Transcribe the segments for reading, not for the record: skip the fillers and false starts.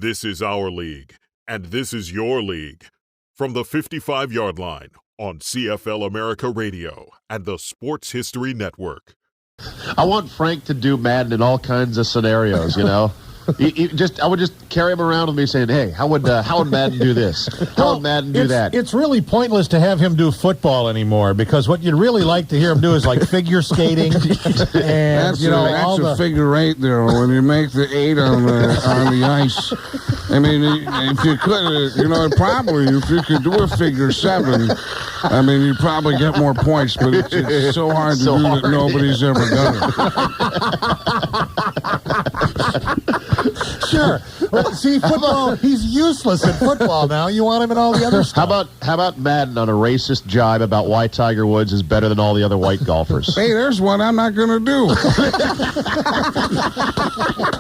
This is our league, and this is your league. From the 55-yard line on CFL America Radio and the Sports History Network. I want Frank to do Madden in all kinds of scenarios, you know. I would just carry him around with me saying, hey, how would Madden do this? How would Madden do that? It's really pointless to have him do football anymore because what you'd really like to hear him do is like figure skating. And, that's a figure eight there when you make the 8 on the ice. I mean, if you could, probably if you could do a figure 7, I mean, you'd probably get more points, but it's so hard to do that nobody's ever done it. Sure. Well, see, football, he's useless in football now. You want him in all the other stuff. How about Madden on a racist jibe about why Tiger Woods is better than all the other white golfers? Hey, there's one I'm not going to do.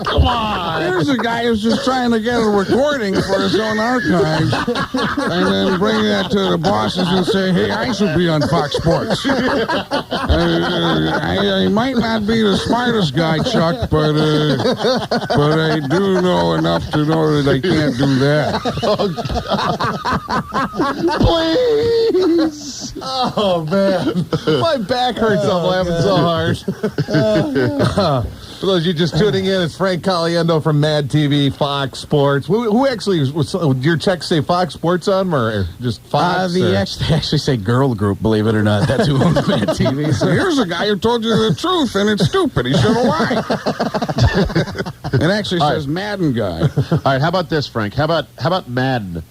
Come on. Here's a guy who's just trying to get a recording for his own archives and then bring that to the bosses and say, hey, I should be on Fox Sports. I might not be the smartest guy, Chuck, but I do know enough to know that I can't do that. Please. Oh, man. My back hurts. I'm laughing so hard. For those of you just tuning in, it's Frank Caliendo from Mad TV, Fox Sports. Who actually, did your checks say Fox Sports on them or just Fox? They actually say Girl Group, believe it or not. That's who owns Mad TV. So here's a guy who told you the truth, and it's stupid. He should have lied. It actually says Madden guy. All right, how about this, Frank? How about Madden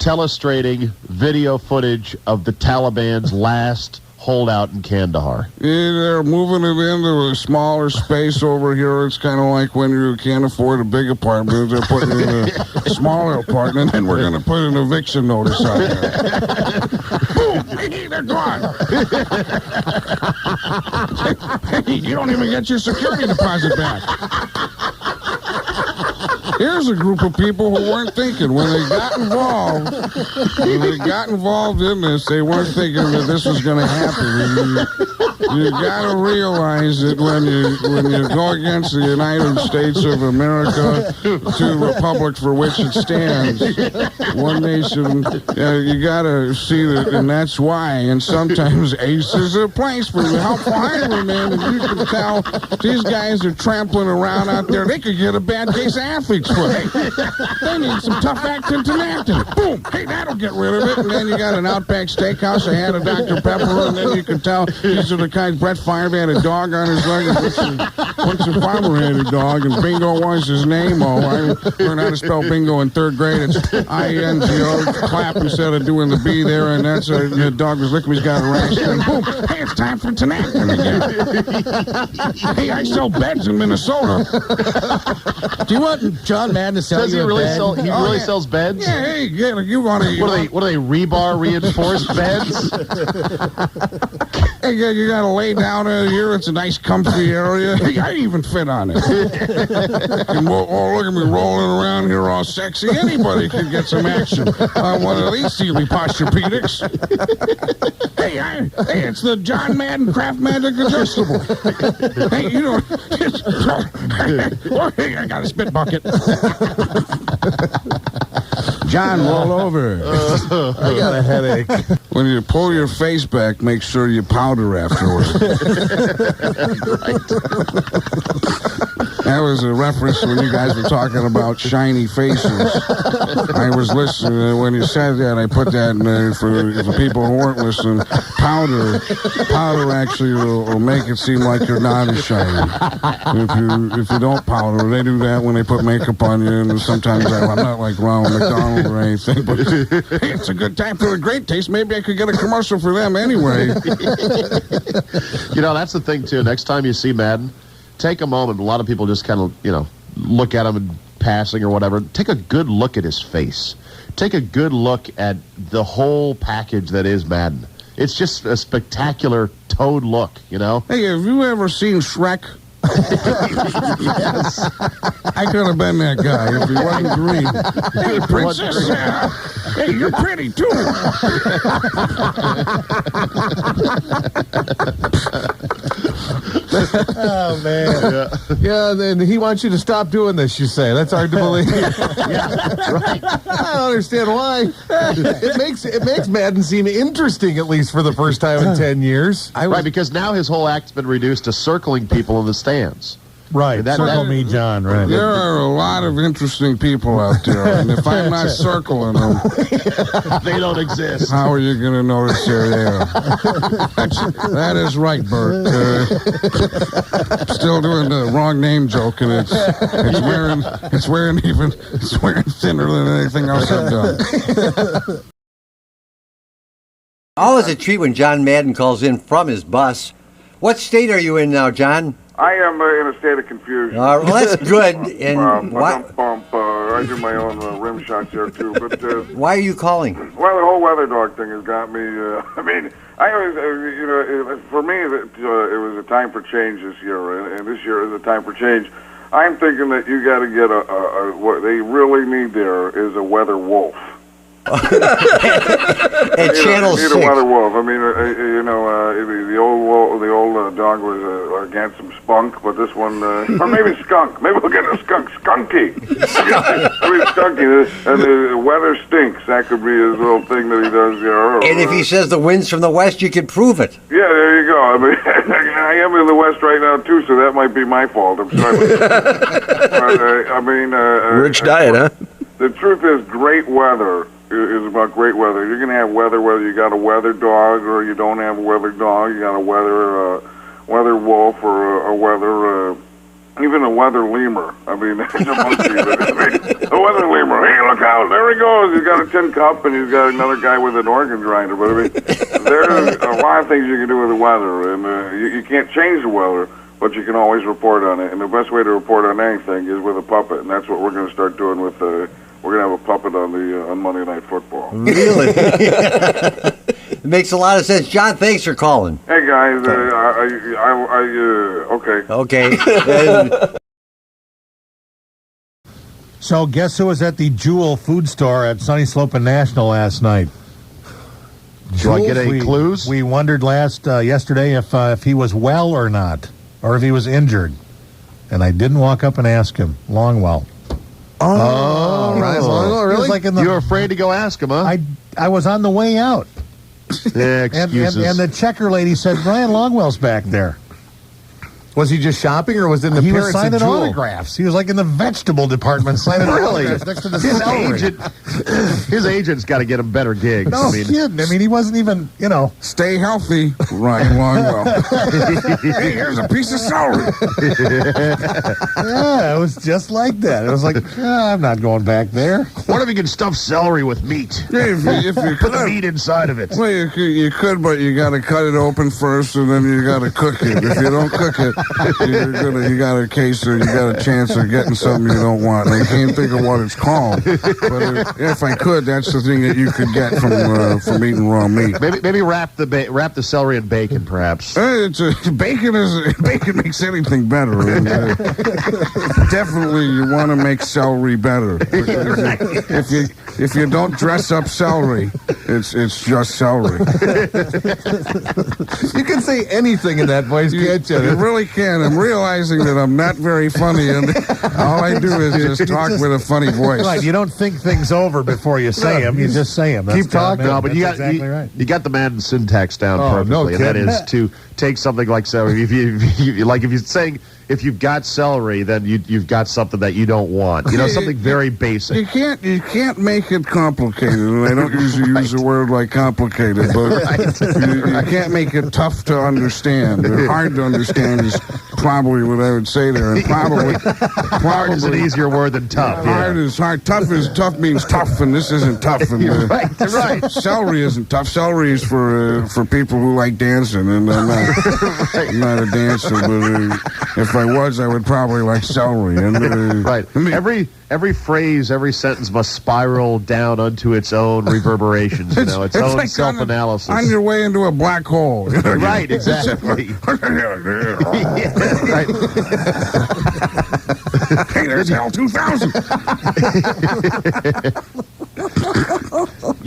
telestrating video footage of the Taliban's last holdout in Kandahar? Yeah, they're moving it into a smaller space over here. It's kind of like when you can't afford a big apartment. They're putting it in a smaller apartment, and we're going to put an eviction notice out there. Boom! Hey, they're gone. Hey, you don't even get your security deposit back. Here's a group of people who weren't thinking. When they got involved in this, they weren't thinking that this was going to happen. And you got to realize that when you go against the United States of America, to the republic for which it stands, one nation, you got to see that, and that's why. And sometimes Ace is a place for the helpful highwayman, and you can tell these guys are trampling around out there. They could get a bad case of athlete's foot. Hey, they need some tough acting tenacity. Boom! Hey, that'll get rid of it. And then you got an Outback Steakhouse. They had a Dr. Pepper, and then you can tell these are the kinds. Brett Favre had a dog on his leg. Once a farmer had a dog, and Bingo was his name. Oh, I learned how to spell bingo in 3rd grade. It's I-N-G-O. Clap instead of doing the B there, and that's the dog was licking. He's got a rash. And boom! Hey, it's time for tenacity again. Hey, I sell beds in Minnesota. Do you want John Madden to sell Does you he a really bed? sell? He really sells beds. Yeah, hey, you want to? What are they? Rebar reinforced beds? Hey, you got to lay down here. It's a nice, comfy area. Hey, I even fit on it. And look at me rolling around here all sexy. Anybody can get some action on one of these Sealy Posturepedics. Hey, it's the John Madden Craft Magic Adjustable. Hey, hey, I got a spit bucket. John, roll over. I got a headache. When you pull your face back, make sure you powder afterwards. That was a reference when you guys were talking about shiny faces. I was listening. When you said that, I put that in there for people who weren't listening. Powder actually will make it seem like you're not as shiny. If you don't powder, they do that when they put makeup on you. And sometimes I'm not like Ronald McDonald or anything, but hey, it's a good time for a great taste. Maybe I could get a commercial for them anyway. That's the thing too. Next time you see Madden, take a moment. A lot of people just kind of, look at him in passing or whatever. Take a good look at his face. Take a good look at the whole package that is Madden. It's just a spectacular toad look, Hey, have you ever seen Shrek? Yes. I could have been that guy if he wasn't green. Hey, princess. Hey, you're pretty, too. Oh, man. Yeah, then he wants you to stop doing this, you say. That's hard to believe. Yeah, right. I don't understand why. It makes Madden seem interesting, at least for the first time in 10 years. Right, because now his whole act's been reduced to circling people in the stands. Right, circle me, John, right. There are a lot of interesting people out there, and if I'm not circling them, They don't exist. how are you going to notice they're there? That is right, Bert. Still doing the wrong name joke, and it's wearing thinner than anything else I've done. Always a treat when John Madden calls in from his bus. What state are you in now, John? I am in a state of confusion. Well, that's good. And why I do my own rim shots here too. But are you calling? well, the whole weather dog thing has got me. I mean, I always, for me, it was a time for change this year, and this year is a time for change. I'm thinking that you got to get what they really need there is a weather wolf. At Channel 6. Need a weather wolf. I mean, the old dog was against some spunk, but this one, or maybe skunk. Maybe we'll get a skunk. Skunky. Skunky. And the weather stinks. That could be his little thing that he does there. And if he says the wind's from the west, you can prove it. Yeah, there you go. I mean, I am in the West right now, too, so that might be my fault. I'm sorry. But, Rich diet, huh? The truth is, great weather is about great weather. You're going to have weather whether you got a weather dog or you don't have a weather dog. You got a weather wolf or a weather, even a weather lemur. I mean, there's a monkey. A weather lemur. Hey, look out. There he goes. He's got a tin cup and he's got another guy with an organ grinder. But I mean, there's a lot of things you can do with the weather. And you can't change the weather, but you can always report on it. And the best way to report on anything is with a puppet. And that's what we're going to start doing with we're going to have a puppet on Monday Night Football. Really? It makes a lot of sense. John, thanks for calling. Hey, guys. Okay. Okay. So guess who was at the Jewel food store at Sunny Slope and National last night? Do I get any clues? We wondered yesterday if he was well or not, or if he was injured. And I didn't walk up and ask him. Longwell. Oh, right. Longwell, really? Like You were afraid to go ask him, huh? I was on the way out. Yeah, excuses. And the checker lady said, Brian Longwell's back there. Was he just shopping, or was in the he was signing Jewel? Autographs? He was like in the vegetable department signing autographs next to the celery. His agent's got to get him better gigs. No kidding. I mean, he wasn't even, Stay healthy, Ryan Longwell. Hey, here's a piece of celery. Yeah, it was just like that. It was like, I'm not going back there. What if you can stuff celery with meat? Yeah, if you Put the meat inside of it. Well, you could, but you got to cut it open first, and then you got to cook it. If you don't cook it, you got a case or you got a chance of getting something you don't want. And I can't think of what it's called, but if I could, that's the thing that you could get from eating raw meat. Maybe wrap the celery in bacon, perhaps. Bacon makes anything better. And, definitely, you want to make celery better. If you don't dress up celery, it's just celery. You can say anything in that voice, can't you? You really can. I'm realizing that I'm not very funny, and all I do is just talk with a funny voice. Right, you don't think things over before you say them. You just say them. Keep talking. No, but you got the Madden syntax down perfectly, and that is to take something like celery. If you've got celery, then you've got something that you don't want. Something very basic. You can't make it complicated, and I don't usually use a word like complicated, but you can't make it tough to understand. Hard to understand is probably what I would say there, and probably hard is an easier word than tough. Hard is hard. Tough means tough, and this isn't tough. And, right. Celery isn't tough. Celery is for people who like dancing, and I'm not a dancer, but if I was, I would probably like celery. And, right. Every phrase, every sentence must spiral down onto its own reverberations, its own like self-analysis. On your way into a black hole. Right, exactly. Right. Hey, there's Hell 2000.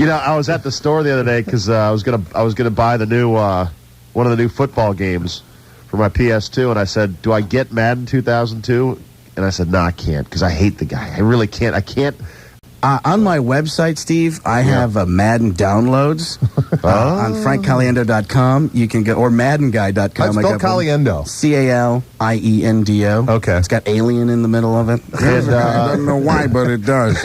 I was at the store the other day because I was gonna buy the new one of the new football games for my PS2, and I said, "Do I get Madden 2002?" And I said, "No, I can't because I hate the guy. I really can't. I can't." On my website, Steve, I have Madden downloads on frankcaliendo.com. You can go, or maddenguy.com. Spell Caliendo. Caliendo. Okay. It's got alien in the middle of it. And, I don't know why, but it does.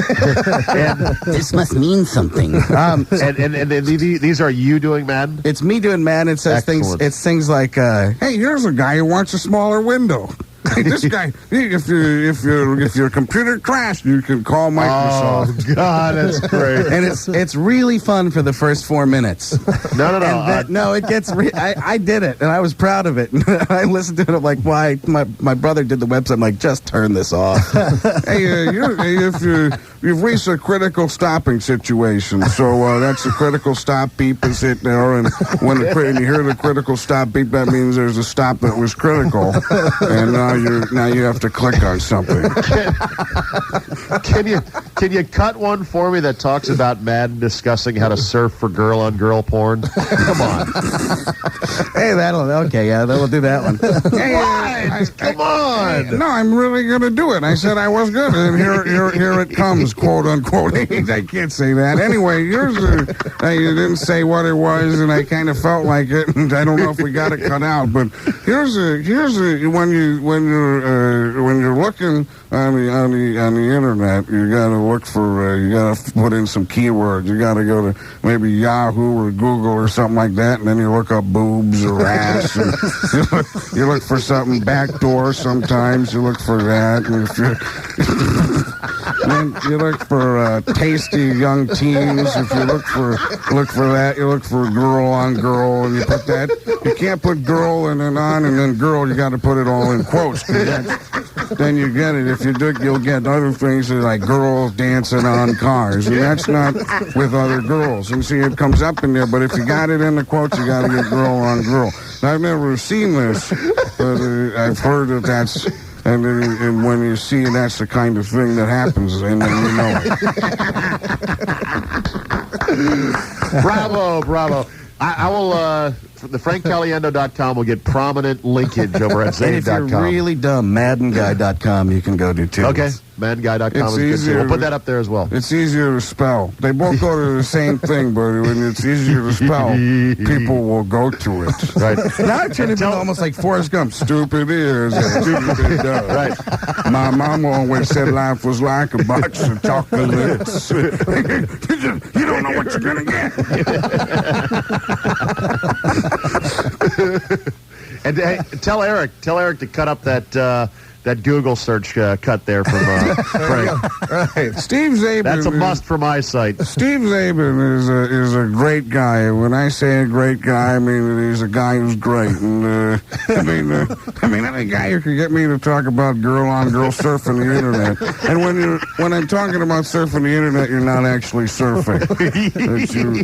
This must mean something. And these are you doing Madden? It's me doing Madden. It says Excellent. things. It's things like, Hey, here's a guy who wants a smaller window. Hey, this guy, if your computer crashed, you can call Microsoft. Oh God, that's great. and it's really fun for the first 4 minutes. No. It gets. I did it, and I was proud of it. I listened to it. I'm like, why? My brother did the website. I'm like, just turn this off. Hey, you've reached a critical stopping situation. So that's a critical stop beep is hit there, and when you hear the critical stop beep, that means there's a stop that was critical, and now you have to click on something. Can you cut one for me that talks about Madden discussing how to surf for girl-on-girl porn? Come on. Hey, we'll do that one. Hey, Come on. No, I'm really going to do it. I said I was good, and here it comes, quote unquote. I can't say that. Anyway, you didn't say what it was, and I kind of felt like it, and I don't know if we got it cut out. But here's when you're looking on the internet, you got to look for you got to put in some keywords. You got to go to maybe Yahoo or Google or something like that, and then you look up boobs or ass. And you look for something backdoor. Sometimes you look for that, and if then you look for tasty young teens. If you look for that, you look for girl on girl, and you put that. You can't put girl and then on and then girl. You got to put it all in quotes. Then you get it. If you do, you'll get other things like girls dancing on cars, and that's not with other girls. And see, it comes up in there. But if you got it in the quotes, you got to get girl on girl. Now, I've never seen this, but I've heard that that's. And when you see it, that's the kind of thing that happens, and then you know it. Bravo. I will, the frankcaliendo.com will get prominent linkage over at And if Zabe.com. you're really dumb, maddenguy.com you can go to too. Okay, maddenguy.com is good too. We'll put that up there as well. It's easier to spell. They both go to the same thing, but when it's easier to spell, people will go to it. Right. Now it turned into almost like Forrest Gump. Stupid ears and stupid does. Right. My mama always said life was like a box of chocolates. You don't know what you're going to get. And hey, tell Eric to cut up that Google search cut there from Frank. Right. Steve Zabin. That's a must for my site. Steve Zabin is a great guy. When I say a great guy, I mean he's a guy who's great. And I mean any guy who can get me to talk about girl-on-girl surfing the internet. And when I'm talking about surfing the internet, you're not actually surfing.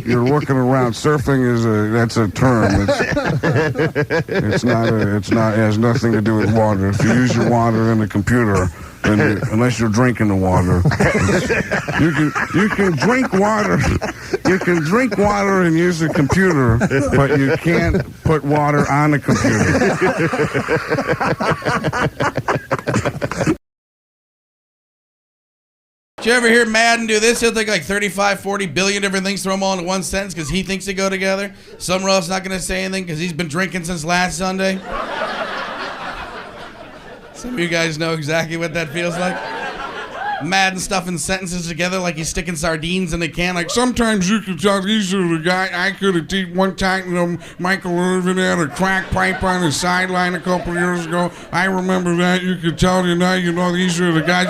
You're looking around. Surfing that's a term. It has nothing to do with water. If you use your water in the computer, unless you're drinking the water, you can drink water. You can drink water and use the computer, but you can't put water on the computer. Did you ever hear Madden do this? He'll take like 35, 40 billion different things, throw them all into one sentence because he thinks they go together. Somewhere else not going to say anything because he's been drinking since last Sunday. Some of you guys know exactly what that feels like. Madden stuffing sentences together like he's sticking sardines in a can. Like, sometimes you can tell these are the guy I could have teach one time. Michael Irvin had a crack pipe on his sideline a couple years ago. I remember that. You could tell these are the guys.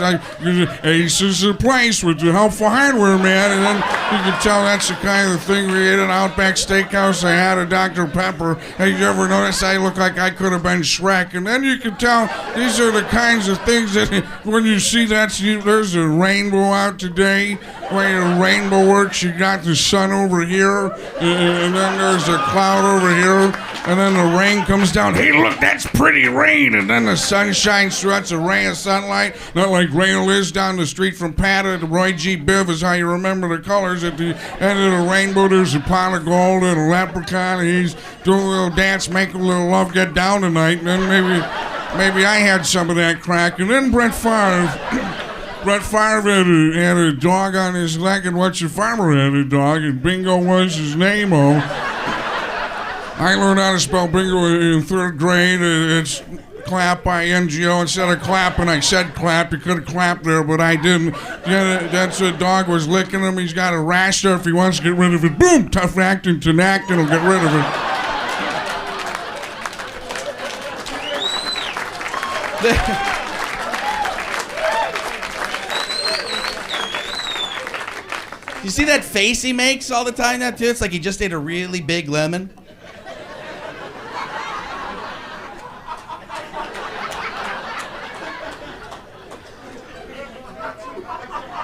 Ace is the place with the helpful hardware, man. And then you could tell that's the kind of thing we ate at Outback Steakhouse. I had a Dr. Pepper. Hey, you ever notice I look like I could have been Shrek? And then you could tell these are the kinds of things that when you see that, there's a rainbow out today. The way a rainbow works, you got the sun over here, and then there's a cloud over here, and then the rain comes down. Hey, look, that's pretty rain. And then the sun shines through. That's a ray of sunlight. Not like Rail is down the street from Pata to Roy G. Biv is how you remember the colors. At the end of the rainbow, there's a pot of gold and a leprechaun, and he's doing a little dance, making a little love, get down tonight. And then maybe I had some of that crack. And then Brett Favre had a dog on his leg, and What's Your Farmer had a dog, and Bingo was his name-o. I learned how to spell bingo in 3rd grade. It's clap, I-N-G-O. Instead of clapping, I said clap. You could have clapped there, but I didn't. Yeah, that's a dog was licking him. He's got a rash there. If he wants to get rid of it, boom, tough acting to Acton will get rid of it. You see that face he makes all the time now, too? It's like he just ate a really big lemon.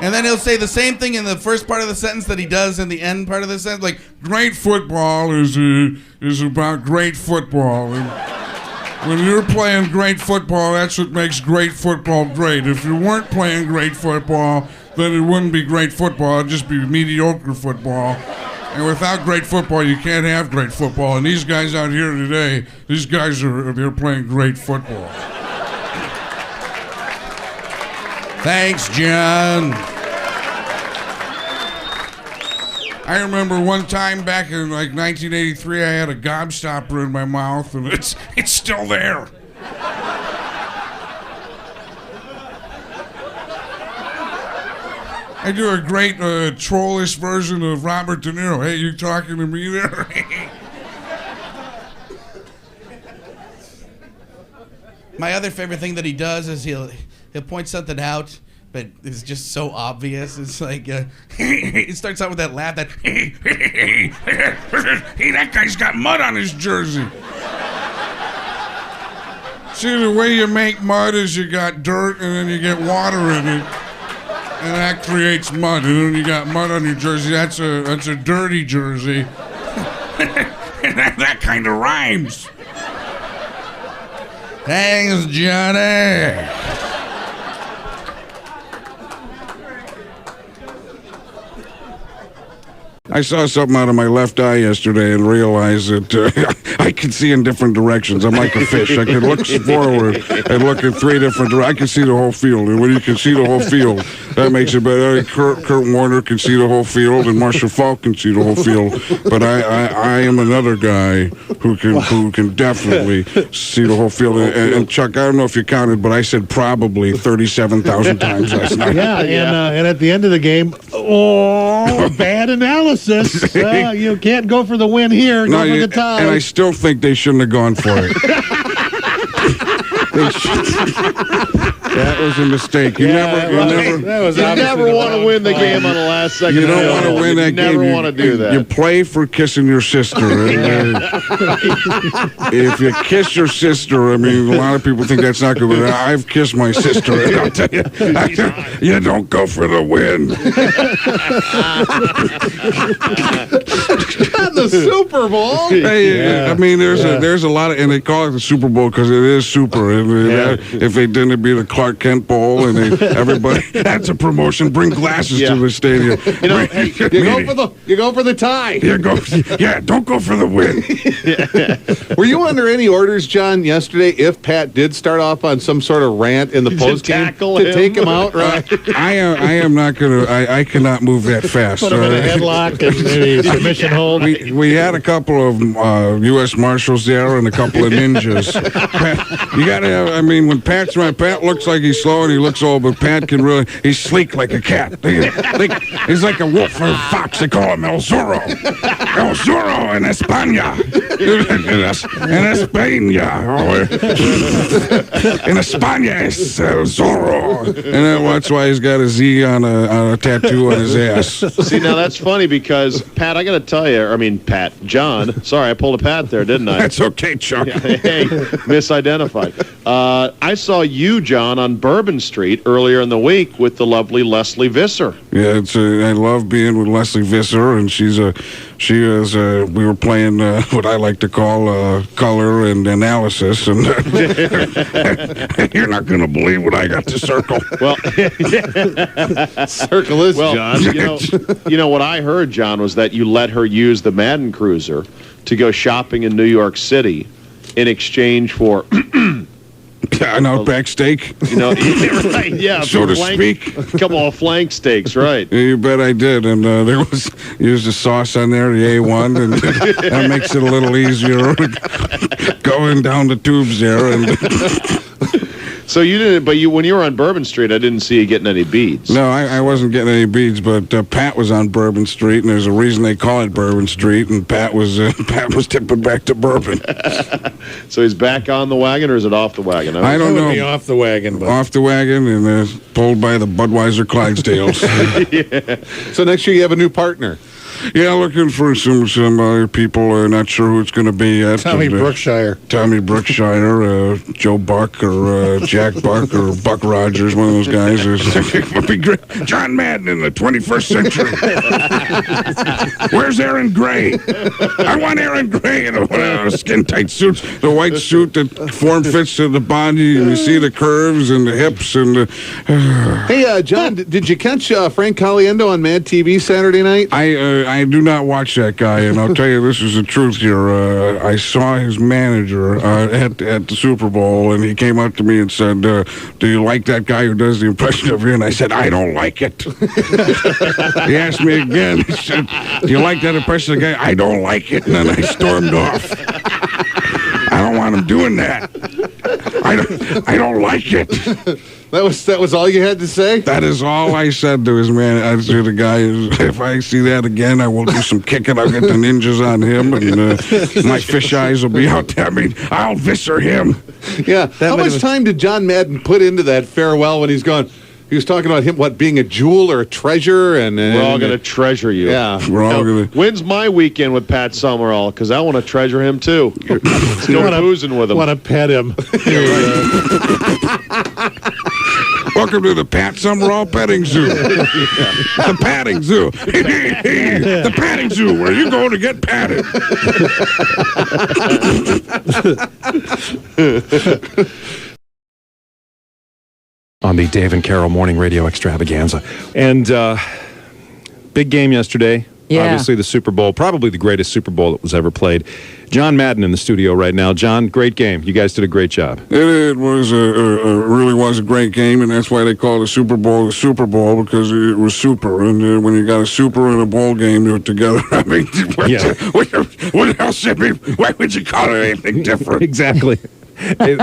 And then he'll say the same thing in the first part of the sentence that he does in the end part of the sentence. Like, Great football is about great football. And when you're playing great football, that's what makes great football great. If you weren't playing great football, then it wouldn't be great football. It'd just be mediocre football. And without great football, you can't have great football. And these guys out here today, they're playing great football. thanks, John. I remember one time back in like 1983, I had a gobstopper in my mouth, and it's still there. I do a great trollish version of Robert De Niro. Hey, you talking to me there? My other favorite thing that he does is he'll point something out, but it's just so obvious. It's like it starts out with that laugh that Hey, that guy's got mud on his jersey. See, the way you make mud is you got dirt and then you get water in it, and that creates mud. And then you got mud on your jersey. That's a dirty jersey. that kind of rhymes. thanks, Johnny. I saw something out of my left eye yesterday and realized that I can see in different directions. I'm like a fish. I can look forward and look in 3 different directions. I can see the whole field. And when you can see the whole field, that makes it better. Kurt Warner can see the whole field, and Marshall Falk can see the whole field. But I am another guy who can definitely see the whole field. And Chuck, I don't know if you counted, but I said probably 37,000 times last night. Yeah, and at the end of the game, bad analysis. You can't go for the win here. Go for the tie. And I still think they shouldn't have gone for it. That was a mistake. You never want to win the game on the last second. You don't want to win that game. You never want to do that. You play for kissing your sister. If you kiss your sister, I mean, a lot of people think that's not good, but I've kissed my sister, and I'll tell you, you don't go for the win. The Super Bowl. Hey, I mean, there's a lot of, and they call it the Super Bowl because it is super. And if they didn't, it'd be the Clark Kent Bowl, and everybody. That's a promotion. Bring glasses to the stadium. You go for the tie. Don't go for the win. Were you under any orders, John, yesterday, if Pat did start off on some sort of rant in the postgame to take him out? Right? I am not gonna. I cannot move that fast. Put him in a headlock and maybe submission hold. We had a couple of U.S. Marshals there and a couple of ninjas. You gotta have. I mean, when Pat's right, Pat looks like he's slow and he looks old, but Pat can really. He's sleek like a cat. He's like a wolf or a fox. They call him El Zorro. El Zorro in España. In España. In España es El Zorro. And that's why he's got a Z on a tattoo on his ass. See, now that's funny because, Pat, I got to tell you, John. Sorry, I pulled a Pat there, didn't I? That's okay, Chuck. Hey, misidentified. I saw you, John, on Bourbon Street earlier in the week with the lovely Leslie Visser. Yeah, I love being with Leslie Visser, and she is. We were playing what I like to call color and analysis, and you're not going to believe what I got to circle. Well, Circle is, John. You know what I heard, John, was that you let her use the Madden Cruiser to go shopping in New York City in exchange for an Outback steak. Right, yeah, so to speak. A couple of flank steaks, right? Yeah, you bet I did, and there was used the sauce on there, the A1, and that makes it a little easier going down the tubes there. And so you didn't, but when you were on Bourbon Street, I didn't see you getting any beads. No, I wasn't getting any beads, but Pat was on Bourbon Street, and there's a reason they call it Bourbon Street, and Pat was tipping back to bourbon. So he's back on the wagon, or is it off the wagon? I don't know. Be off the wagon, but Off the wagon, and pulled by the Budweiser Clydesdales. Yeah. So next year you have a new partner. Yeah, looking for some other people. Not sure who it's going to be yet. Tommy Brookshire. Tommy Brookshire, Joe Buck, or Jack Buck, or Buck Rogers, one of those guys. It would be great. John Madden in the 21st century. Where's Aaron Gray? I want Aaron Gray in a skin-tight suit, the white suit that form-fits to the body, and you see the curves and the hips. And Hey, John, did you catch Frank Caliendo on Mad TV Saturday night? I do not watch that guy, and I'll tell you, this is the truth here. I saw his manager at the Super Bowl, and he came up to me and said, do you like that guy who does the impression of you? And I said, I don't like it. He asked me again, he said, do you like that impression of the guy? I don't like it. And then I stormed off. I don't want him doing that. I don't like it. That was all you had to say? That is all I said to his man. I said to the guy, if I see that again, I will do some kicking. I'll get the ninjas on him, and my fish eyes will be out there. I mean, I'll visser him. Yeah. How much time did John Madden put into that farewell when he's gone? He was talking about him, being a jewel or a treasure, and we're all going to treasure you. Yeah, we're all going to. When's my weekend with Pat Summerall? Because I want to treasure him too. Still boozing with him. Want to pet him? Welcome to the Pat Summerall Petting Zoo. The Patting Zoo. The Patting Zoo, where you go to get patted. On the Dave and Carol Morning Radio Extravaganza. And big game yesterday. Yeah. Obviously the Super Bowl, probably the greatest Super Bowl that was ever played. John Madden in the studio right now. John, great game. You guys did a great job. It was really was a great game, and that's why they call the Super Bowl, because it was super. And when you got a super and a bowl game together, I mean, what else? I mean, why would you call it anything different? Exactly. I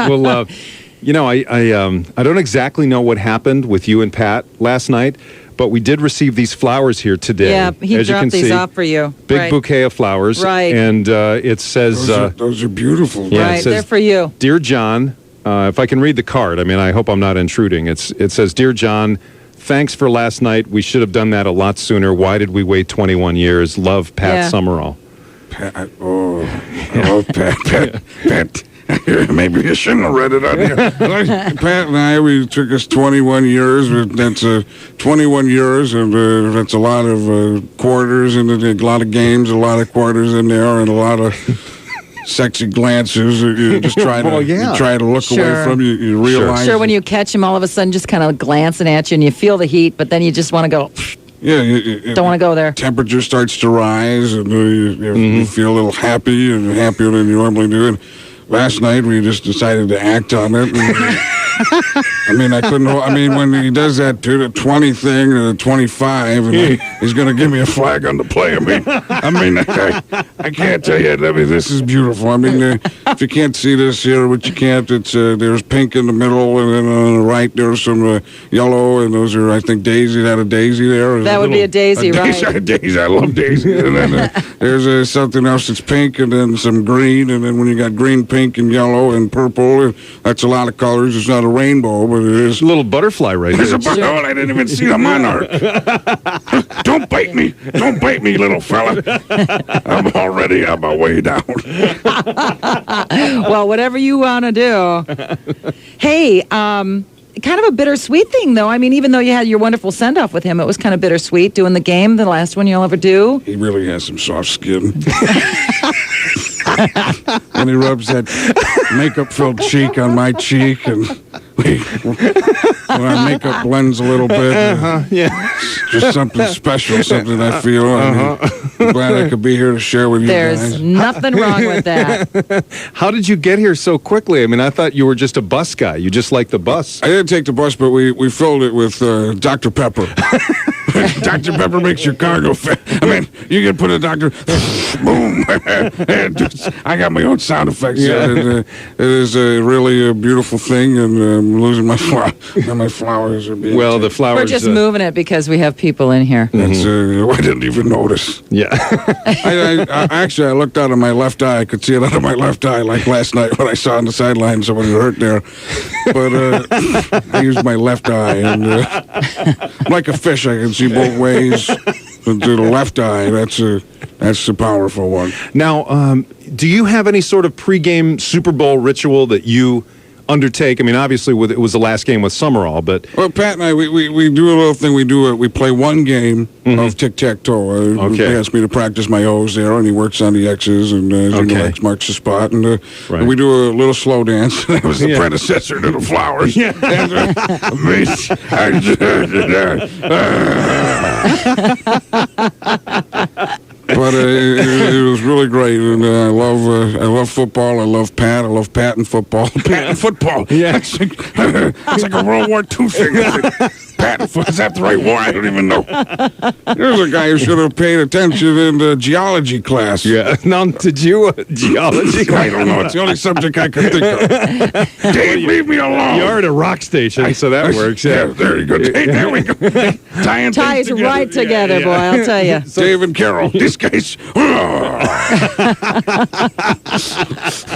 don't exactly know what happened with you and Pat last night, but we did receive these flowers here today. Yeah, he dropped these off for you. Big bouquet of flowers. Right. And it says... Those are beautiful. Yeah, right, they're for you. Dear John, if I can read the card, I mean, I hope I'm not intruding. It says, Dear John, thanks for last night. We should have done that a lot sooner. Why did we wait 21 years? Love, Pat Summerall. Pat, I love Pat. Maybe you shouldn't have read it on here. Pat and I, we took us 21 years. That's 21 years, and that's a lot of quarters, and a lot of games, a lot of quarters in there, and a lot of sexy glances. You just try to you try to look away from you. You realize. Sure, when you catch him, all of a sudden, just kind of glancing at you, and you feel the heat, but then you just want to go. Yeah, don't want to go there. Temperature starts to rise, and you feel a little happier than you normally do. And last night, we just decided to act on it. I mean, when he does that to the 20 thing or the 25, and he's going to give me a flag on the play. I can't tell you. I mean, this is beautiful. I mean, if you can't see this here, which you can't, it's there's pink in the middle, and then on the right there's some yellow, and those are, I think, daisy. That a daisy there? That would be a daisy, right? A daisy. I love daisy. And then there's something else that's pink, and then some green, and then when you got green, pink, and yellow, and purple, that's a lot of colors. It's not a rainbow, but it is a little butterfly right There's here. a butterfly. I didn't even see the monarch. Don't bite me. Don't bite me, little fella. I'm already on my way down. Well, whatever you want to do. Hey, kind of a bittersweet thing, though. I mean, even though you had your wonderful send-off with him, it was kind of bittersweet doing the game, the last one you'll ever do. He really has some soft skin. And he rubs that makeup-filled cheek on my cheek, and when our makeup blends a little bit, just something special, something I feel. I'm glad I could be here to share with you There's guys. nothing wrong with that. How did you get here so quickly? I mean, I thought you were just a bus guy. You just like the bus. I didn't take the bus, but we filled it with Dr. Pepper. Dr. Pepper makes your car go fast. I mean, you can put a Dr. Boom. I got my own sound effects. Yeah. It is really a beautiful thing, and I'm losing my flower. My flowers are being Well, the flowers. We're just moving it because we have people in here. That's, I didn't even notice. Yeah. Actually, I looked out of my left eye. I could see it out of my left eye, like last night when I saw on the sideline somebody hurt there. But I used my left eye, and like a fish, I can see both ways. But to the left eye, that's the powerful one. Now, do you have any sort of pregame Super Bowl ritual that you undertake? I mean, obviously, it was the last game with Summerall, but Well, Pat and I, we do a little thing. We play one game of tic-tac-toe. He asked me to practice my O's there, and he works on the X's, and X marks the spot. And we do a little slow dance. That was the predecessor to the flowers. Yeah. But it was really great, and I love football. I love Pat. I love Pat and football. Pat and football. Yeah, it's like a World War II thing. Pat and football. Is that the right war? I don't even know. There's a guy who should have paid attention in the geology class. Yeah. Now, did you geology? I don't know. It's the only subject I could think of. Dave, leave me alone. You're at a rock station, so that works. Yeah, there you go. Dave, there we go. Ties right together, boy, I'll tell you. Dave and Carol. This guy's...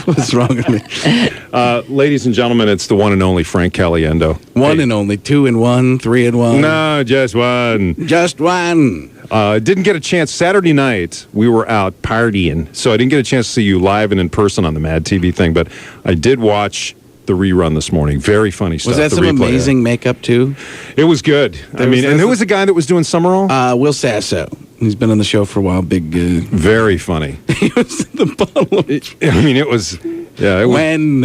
What's wrong with me? Ladies and gentlemen, it's the one and only Frank Caliendo. One and only, 2 and 1, 3 and 1. No, just one. Just one. Didn't get a chance. Saturday night, we were out partying, so I didn't get a chance to see you live and in person on the Mad TV thing, but I did watch the rerun this morning. Very funny stuff. Was that the some replay. amazing makeup, too? It was good. And who was the guy that was doing Summerall? Will Sasso. He's been on the show for a while. Big. Very funny. He was in the bottle. I mean, it was. Yeah. It was. When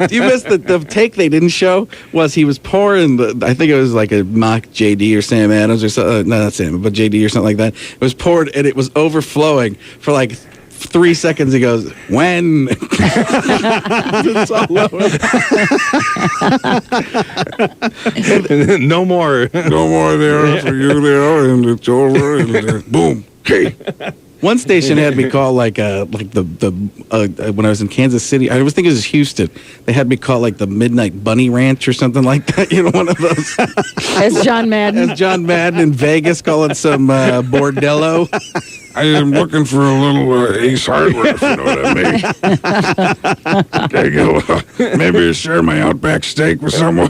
you missed the take they didn't show was he was pouring I think it was like a mock JD or Sam Adams or something. No, not Sam, but JD or something like that. It was poured and it was overflowing for like 3 seconds. He goes, when? It's all over. No more. No more there for you there, and it's over, and boom. Okay. One station had me call when I was in Kansas City. I was thinking it was Houston. They had me call like the Midnight Bunny Ranch or something like that. You know, one of those. As John Madden. As John Madden in Vegas calling some bordello. I am looking for a little Ace Hardware, if you know what I mean. There you go. Maybe share my Outback steak with someone.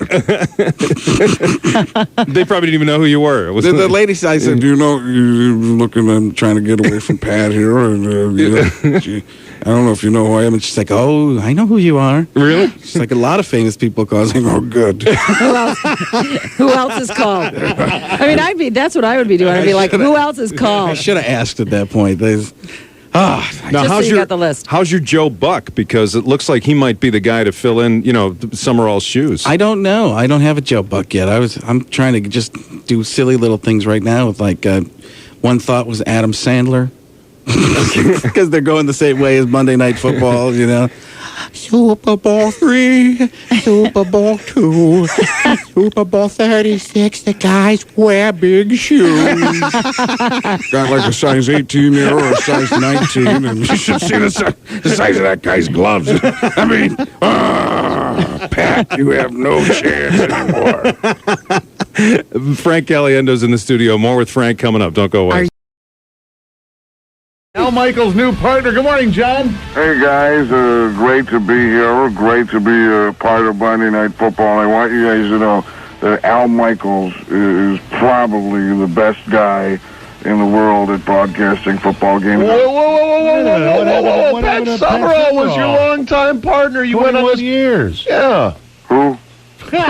They probably didn't even know who you were. It was The lady said, I said, do you know, you're looking, I'm trying to get away from Pat here. And, I don't know if you know who I am. And she's like, oh, I know who you are. Really? She's like, a lot of famous people call me. Oh, good. Who else is called? I mean, that's what I would be doing. I'd be like, who else is called? I should have asked at that point. Now, just so you got the list. How's your Joe Buck? Because it looks like he might be the guy to fill in, Summerall's shoes. I don't know. I don't have a Joe Buck yet. I'm trying to just do silly little things right now with one thought was Adam Sandler. Because they're going the same way as Monday Night Football, Super Bowl 3, Super Bowl 2, Super Bowl 36, the guys wear big shoes. Got like a size 18 there or a size 19, and you should see the size of that guy's gloves. I mean, Pat, you have no chance anymore. Frank Caliendo's in the studio. More with Frank coming up. Don't go away. Al Michaels' new partner. Good morning, John. Hey, guys. Great to be here. Great to be part of Monday Night Football. I want you guys to know that Al Michaels is probably the best guy in the world at broadcasting football games. Whoa. Pat Summerall was your longtime partner. You went on this years. Yeah. Who? I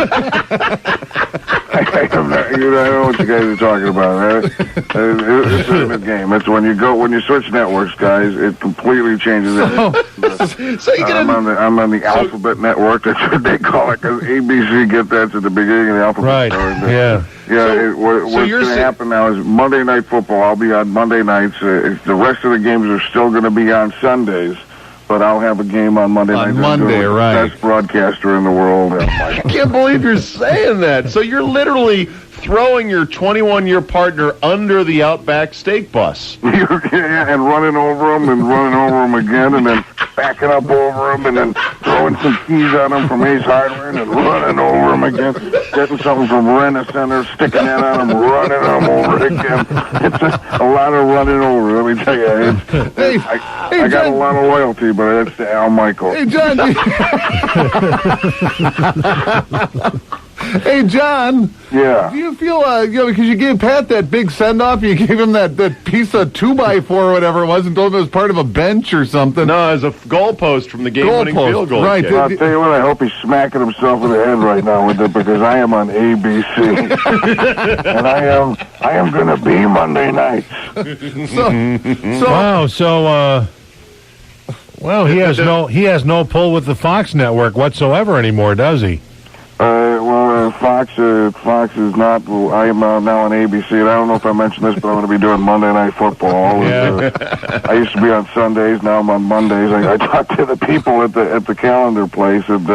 don't know what you guys are talking about. It's a good game. It's when you switch networks, guys, it completely changes it. I'm on the Alphabet Network. That's what they call it, because ABC get that at the beginning of the alphabet. Right. Yeah. What's going to happen now is Monday Night Football. I'll be on Monday nights. The rest of the games are still going to be on Sundays. But I'll have a game on Monday night. Monday, right. Best broadcaster in the world. I can't believe you're saying that. So you're literally throwing your 21-year partner under the Outback steak bus. Yeah, and running over him again, and then backing up over him, and then throwing some keys at him from Ace Hardware, and then running over him again, getting something from Rent-A-Center, sticking that on him, running him over again. It's a lot of running over, let me tell you. I got a lot of loyalty, but it's to Al Michaels. Hey, John. Hey, John. Yeah. Do you feel, because you gave Pat that big send-off, you gave him that piece of 2x4 or whatever it was, and told him it was part of a bench or something. No, as a goalpost from the game-winning field goal. Right. I'll tell you what, I hope he's smacking himself in the head right now with it, because I am on ABC. And I am going to be Monday nights. Wow, well, he has no pull with the Fox network whatsoever anymore, does he? Fox is not. I am now on ABC, and I don't know if I mentioned this, but I'm going to be doing Monday Night Football. Yeah. I used to be on Sundays. Now I'm on Mondays. I talked to the people at the calendar place, and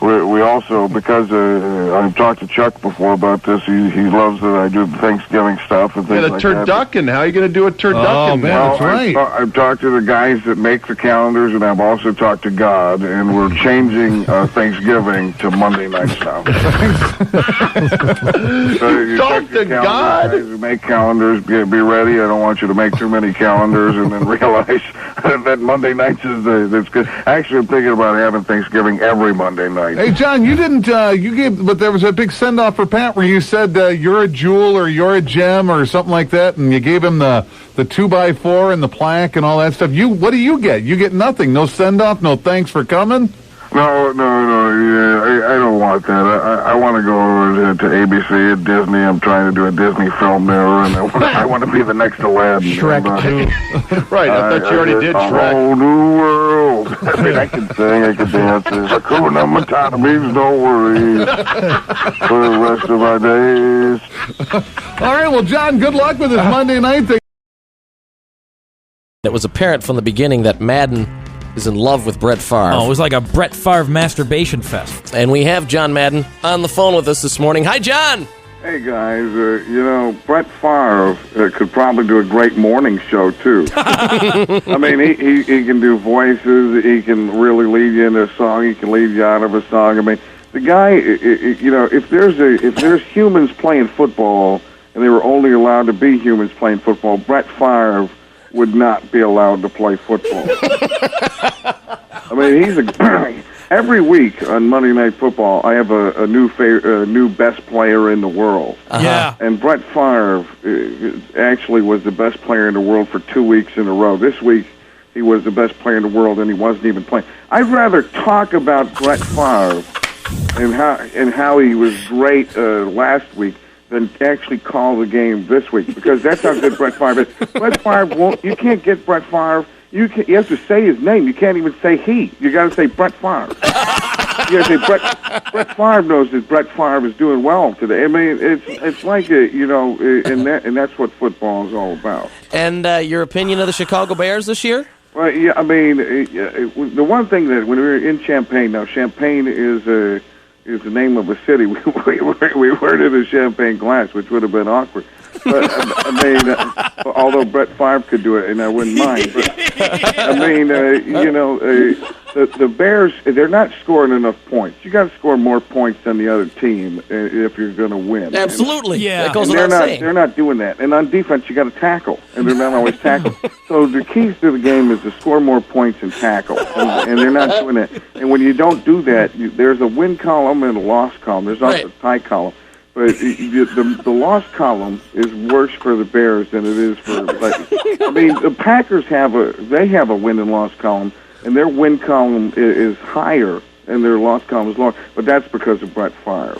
we also, because I've talked to Chuck before about this. He loves that I do Thanksgiving stuff and things like that. turducken. How are you going to do a turducken? Oh, man, that's right. I've talked to the guys that make the calendars, and I've also talked to God, and we're changing Thanksgiving to Monday nights now. Talk to God. Guys who make calendars, be ready. I don't want you to make too many calendars and then realize that Monday nights that's good. Actually, I'm thinking about having Thanksgiving every Monday night. Hey, John, you didn't, but there was a big send-off for Pat where you said you're a jewel or you're a gem or something like that, and you gave him the 2x4 and the plaque and all that stuff. What do you get? You get nothing. No send-off, no thanks for coming? No. Yeah, I don't want that. I want to go over to ABC at Disney. I'm trying to do a Disney film there, and I want to be the next Aladdin. Shrek 2. Right, I thought you already did Shrek. A whole new world. I mean, I can sing, I can dance. Hakuna Matata means no worries for the rest of our days. All right, well, John, good luck with this Monday night thing. It was apparent from the beginning that Madden is in love with Brett Favre. Oh, it was like a Brett Favre masturbation fest. And we have John Madden on the phone with us this morning. Hi, John! Hey, guys. Brett Favre could probably do a great morning show, too. I mean, he can do voices. He can really lead you into a song. He can lead you out of a song. I mean, the guy, if there's humans playing football and they were only allowed to be humans playing football, Brett Favre would not be allowed to play football. I mean, every week on Monday Night Football, I have a new best player in the world. Yeah. And Brett Favre actually was the best player in the world for 2 weeks in a row. This week, he was the best player in the world, and he wasn't even playing. I'd rather talk about Brett Favre and how he was great last week than actually call the game this week, because that's how good Brett Favre is. Brett Favre you can't get Brett Favre. You have to say his name. You can't even say he. You got to say Brett Favre. You got to say Brett Favre knows that Brett Favre is doing well today. I mean, it's like and that's what football is all about. And your opinion of the Chicago Bears this year? Well, yeah, I mean, the one thing that when we were in Champaign, now Champaign is the name of a city. We weren't in a champagne glass, which would have been awkward. I mean, although Brett Favre could do it, and I wouldn't mind. But I mean, the Bears, they're not scoring enough points. You got to score more points than the other team if you're going to win. Absolutely. Yeah. That goes without saying. They're not doing that. And on defense, you got to tackle, and they're not always tackling. So the keys to the game is to score more points and tackle, and they're not doing that. And when you don't do that, there's a win column and a loss column. There's also a tie column. But the loss column is worse for the Bears than it is for. I mean, the Packers have a win and loss column, and their win column is higher, and their loss column is lower. But that's because of Brett Favre.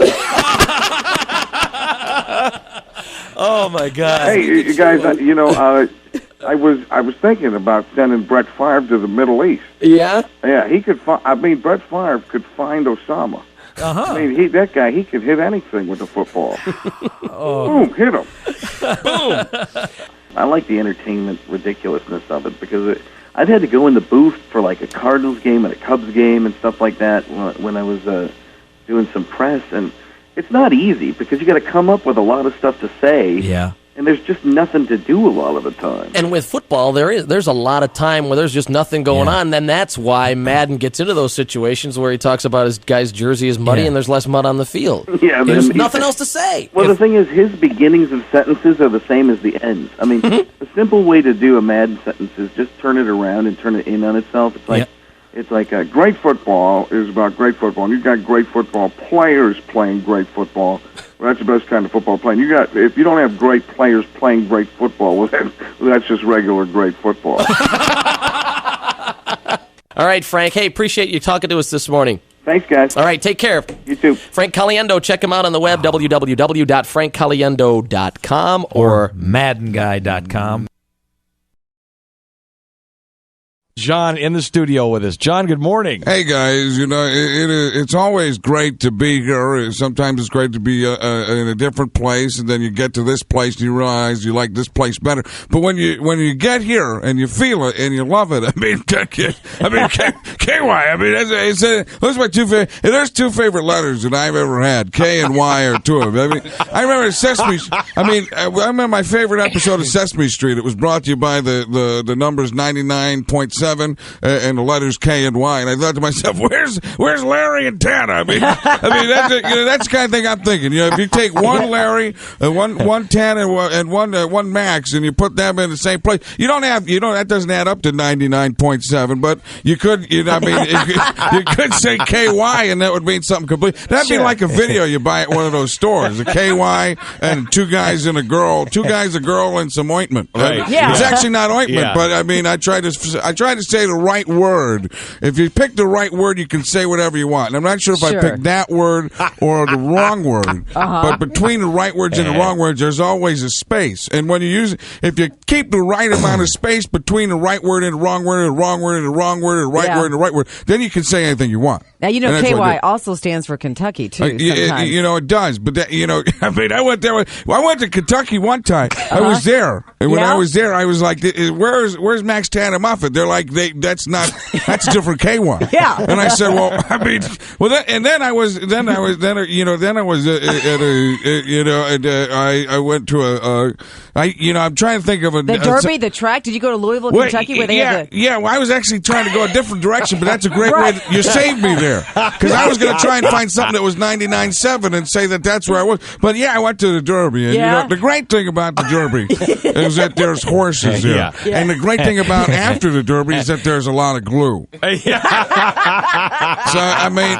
Oh my God! Hey, you guys, I was thinking about sending Brett Favre to the Middle East. Yeah. Yeah, he could. Brett Favre could find Osama. Uh-huh. I mean, that guy, he could hit anything with a football. Boom, hit him. Boom. I like the entertainment ridiculousness of it because I've had to go in the booth for like a Cardinals game and a Cubs game and stuff like that when I was doing some press, and it's not easy because you got to come up with a lot of stuff to say. Yeah. And there's just nothing to do a lot of the time. And with football, there's a lot of time where there's just nothing going on. Then that's why Madden gets into those situations where he talks about his guy's jersey is muddy and there's less mud on the field. Yeah, there's nothing else to say. Well, the thing is, his beginnings of sentences are the same as the ends. I mean, a simple way to do a Madden sentence is just turn it around and turn it in on itself. It's like great football is about great football, and you've got great football players playing great football. Well, that's the best kind of football playing. If you don't have great players playing great football, well, that's just regular great football. All right, Frank. Hey, appreciate you talking to us this morning. Thanks, guys. All right, take care. You too. Frank Caliendo, check him out on the web, www.frankcaliendo.com or maddenguy.com. John in the studio with us. John, good morning. Hey, guys. It's always great to be here. Sometimes it's great to be in a different place, and then you get to this place and you realize you like this place better. But when you get here and you feel it and you love it, KY. Those are my two favorite. There's two favorite letters that I've ever had. K and Y are two of them. I remember Sesame. I remember my favorite episode of Sesame Street. It was brought to you by the numbers 99.7. And the letters K and Y, and I thought to myself, "Where's Larry and Tana?" That's the kind of thing I'm thinking. If you take one Larry, one Tana, and one Max, and you put them in the same place, that doesn't add up to 99.7. But you could, you could say KY, and that would mean something complete. That'd be like a video you buy at one of those stores, a KY and two guys, a girl, and some ointment. Right. It's actually not ointment, but I try to say the right word. If you pick the right word, you can say whatever you want. And I'm not sure if I picked that word or the wrong word. But between the right words and the wrong words, there's always a space. And when you if you keep the right amount of space between the right word and the wrong word and the wrong word and the wrong word and the right word and the right word, then you can say anything you want. Now, KY also stands for Kentucky, too, sometimes. It does. But, I went there. I went to Kentucky one time. I was there. And when I was there, I was like, where's Max Tanner Muffet? They're like, that's a different KY. Yeah. And I said, then I went to I'm trying to think of the Derby, the track. Did you go to Louisville, Kentucky, where they had the... Yeah, well, I was actually trying to go a different direction, but that's a great way. You saved me there. Because I was going to try and find something that was 99.7 and say that's where I was. But I went to the Derby. And the great thing about the Derby is that there's horses there. Yeah. And the great thing about after the Derby is that there's a lot of glue.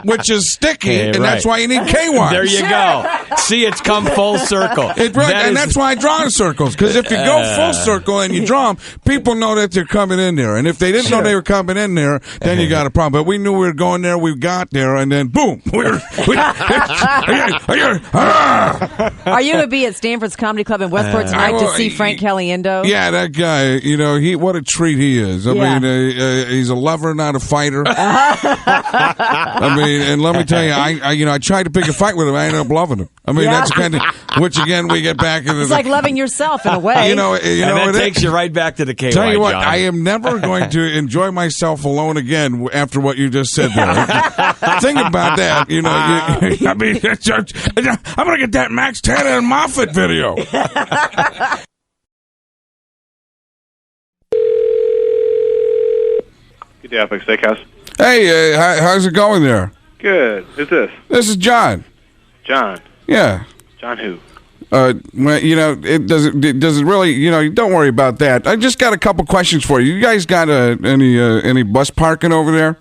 Which is sticky, and that's why you need KY. There you go. See, it's come full circle. That's why I draw the circles, because if you go full circle and you draw them, people know that they're coming in there. And if they didn't know they were coming in there, then you got a problem. But we knew we were going there, we got there, and then boom. Are you going to be at Stanford's Comedy Club in Westport tonight to see Frank Caliendo? Yeah, that guy, what a treat he is. I mean, he's a lover, not a fighter. And let me tell you, I tried to pick a fight with him. I ended up loving him. That's kind of, which again, we get back into it's like loving yourself in a way. And That takes you right back to the KY, Tell you what, John. I am never going to enjoy myself alone again after what you just said there. Think about that. You know, I mean, I'm going to get that Max Tanner and Moffat video. Good day, Epic Steakhouse. Hey, how's it going there? Good. Who's this? This is John. John. Yeah. John who? Well, you know, it doesn't really, you know, don't worry about that. I just got a couple questions for you. You guys got any bus parking over there?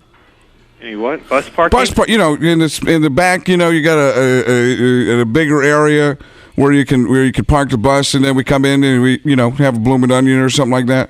Any what? Bus parking? You know, in the back, you know, you got a bigger area where you can park the bus, and then we come in and we, you know, have a blooming onion or something like that.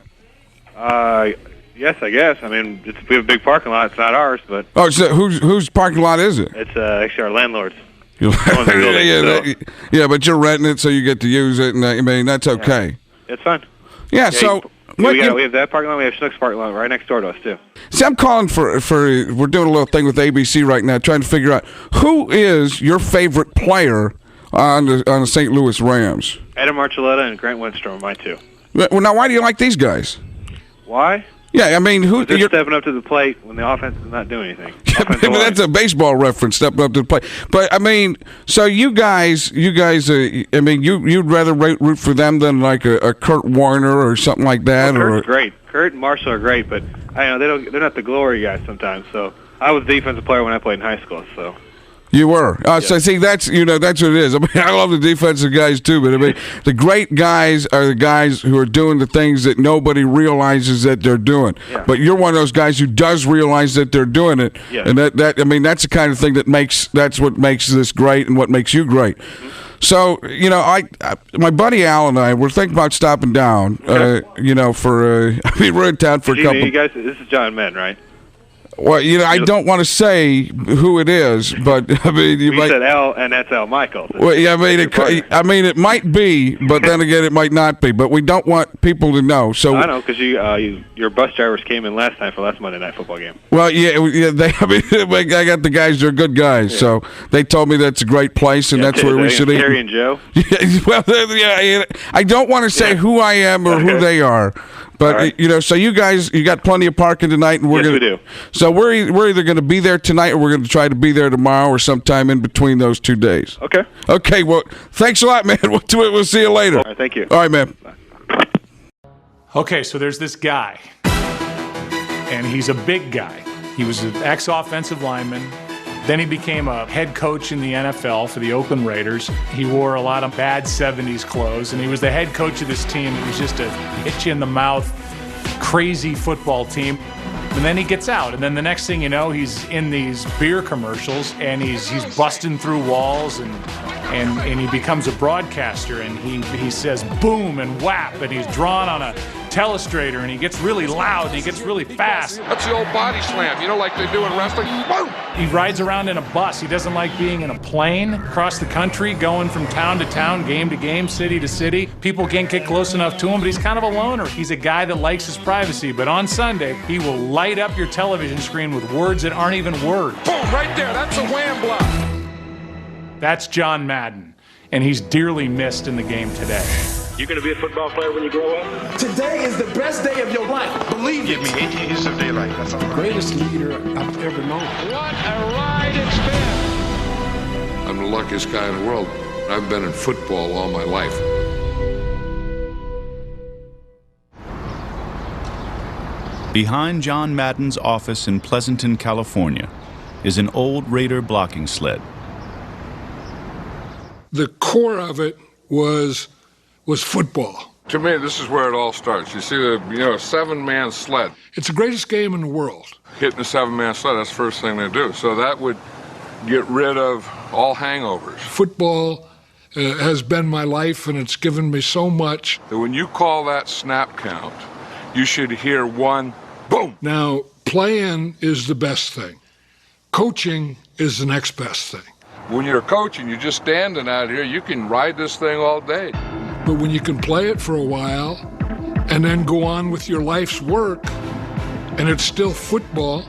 Yes, I guess. I mean, we have a big parking lot. It's not ours, but. Oh, so whose parking lot is it? It's actually our landlord's. Yeah, but you're renting it, so you get to use it, and I mean that's okay. Yeah. It's fine. Yeah. So we have that parking lot. We have Schnucks parking lot right next door to us too. See, I'm calling for we're doing a little thing with ABC right now, trying to figure out who is your favorite player on the St. Louis Rams. Adam Archuleta and Grant Windstrom are my two. Well, now why do you like these guys? Why? Yeah, I mean, they're stepping up to the plate when the offense is not doing anything. That's a baseball reference, stepping up to the plate. But I mean, so you guys, I mean, you'd rather root for them than like a Kurt Warner or something like that. Well, Kurt's great. Kurt and Marshall are great, but I know they're not the glory guys sometimes. So I was a defensive player when I played in high school. So. You were. So see, that's what it is. I mean, I love the defensive guys too, but I mean, the great guys are the guys who are doing the things that nobody realizes that they're doing. Yeah. But you're one of those guys who does realize that they're doing it, and that I mean, that's the kind of thing that's what makes this great and what makes you great. Mm-hmm. So, you know, my buddy Al and I, we're thinking about stopping down. You know, I mean, we're in town for a couple. You guys, this is John Madden, right? Well, you know, I don't want to say who it is, but I mean, you said Al, and that's Al Michaels. Well, yeah, I mean, it might be, but then again, it might not be. But we don't want people to know. So I know because your bus drivers came in last time for last Monday night football game. Well, I got the guys; they're good guys. Yeah. So they told me that's a great place, and that's where we should eat. Terry and Joe. Well, yeah, I don't want to say who I am or who they are. But, you know, so you guys, you got plenty of parking tonight, and we do. So we're either going to be there tonight or we're going to try to be there tomorrow or sometime in between those 2 days. Okay. Okay, well, thanks a lot, man. We'll see you later. All right, thank you. All right, man. Bye. Okay, so there's this guy, and he's a big guy. He was an ex-offensive lineman. Then he became a head coach in the NFL for the Oakland Raiders. He wore a lot of bad 70s clothes, and he was the head coach of this team. It was just a hit-you-in-the-mouth, crazy football team. And then he gets out, and then the next thing you know, he's in these beer commercials, and he's busting through walls, and he becomes a broadcaster, and he says boom and whap, and he's drawn on a telestrator, and he gets really loud, and he gets really fast. That's the old body slam, you know, like they do in wrestling. Boom! He rides around in a bus. He doesn't like being in a plane across the country, going from town to town, game to game, city to city. People can't get close enough to him, but he's kind of a loner. He's a guy that likes his privacy, but on Sunday, he will light up your television screen with words that aren't even words. Boom, right there, that's a wham block. That's John Madden, and he's dearly missed in the game today. You're going to be a football player when you grow up? Today is the best day of your life. Believe Give me 18 years of daylight. That's all right. Greatest leader I've ever known. What a ride it's been. I'm the luckiest guy in the world. I've been in football all my life. Behind John Madden's office in Pleasanton, California, is an old Raider blocking sled. The core of it was football. To me, this is where it all starts. You see the 7-man sled. It's the greatest game in the world. Hitting a 7-man sled, that's the first thing they do. So that would get rid of all hangovers. Football has been my life, and it's given me so much. That when you call that snap count, you should hear one boom. Now, playing is the best thing. Coaching is the next best thing. When you're coaching, you're just standing out here, you can ride this thing all day. But when you can play it for a while and then go on with your life's work and it's still football,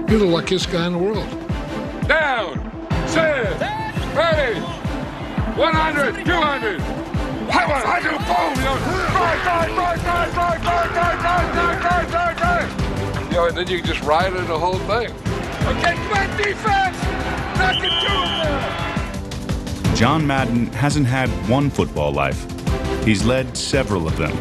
you're the luckiest guy in the world. Down, set, ready, 100, 200, I do boom, you know, drive. You know, and then you can just ride it the whole thing. Okay, good defense. Knock it to him. John Madden hasn't had one football life. He's led several of them.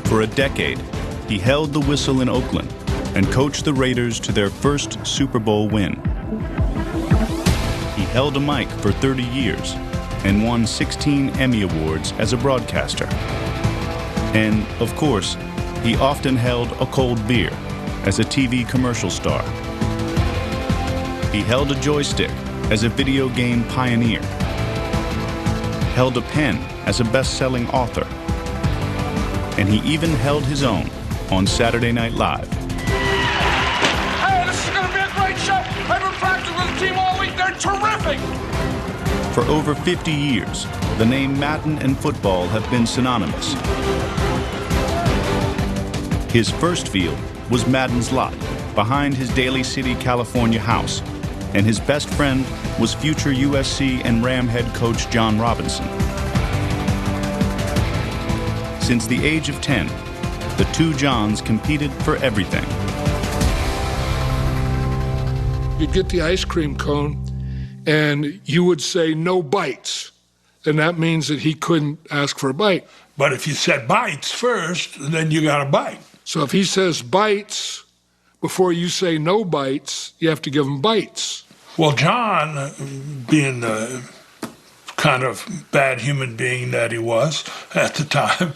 For a decade, he held the whistle in Oakland and coached the Raiders to their first Super Bowl win. He held a mic for 30 years and won 16 Emmy Awards as a broadcaster. And, of course, he often held a cold beer as a TV commercial star. He held a joystick as a video game pioneer, held a pen as a best-selling author, and he even held his own on Saturday Night Live. Hey, this is going to be a great show. I've been practicing with the team all week. They're terrific. For over 50 years, the name Madden and football have been synonymous. His first field was Madden's lot, behind his Daly City, California house, and his best friend was future USC and Ram head coach John Robinson. Since the age of 10, the two Johns competed for everything. You'd get the ice cream cone, and you would say no bites, and that means that he couldn't ask for a bite. But if you said bites first, then you got a bite. So if he says bites, before you say no bites, you have to give him bites. Well, John, being the kind of bad human being that he was at the time,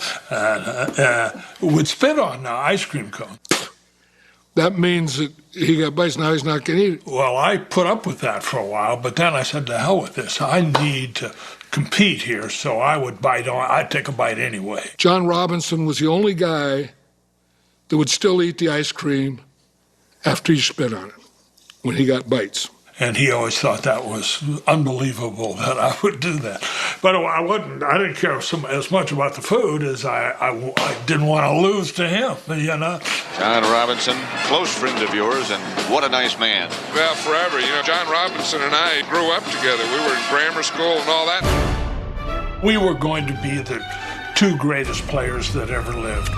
would spit on the ice cream cone. That means that he got bites, now he's not going to eat it. Well, I put up with that for a while, but then I said, to hell with this. I need to compete here, so I would bite on. I'd take a bite anyway. John Robinson was the only guy that would still eat the ice cream after you spit on it, when he got bites. And he always thought that was unbelievable that I would do that. But I didn't care as much about the food as I didn't want to lose to him, you know. John Robinson, close friend of yours, and what a nice man. Well, forever. You know, John Robinson and I grew up together. We were in grammar school and all that. We were going to be the two greatest players that ever lived.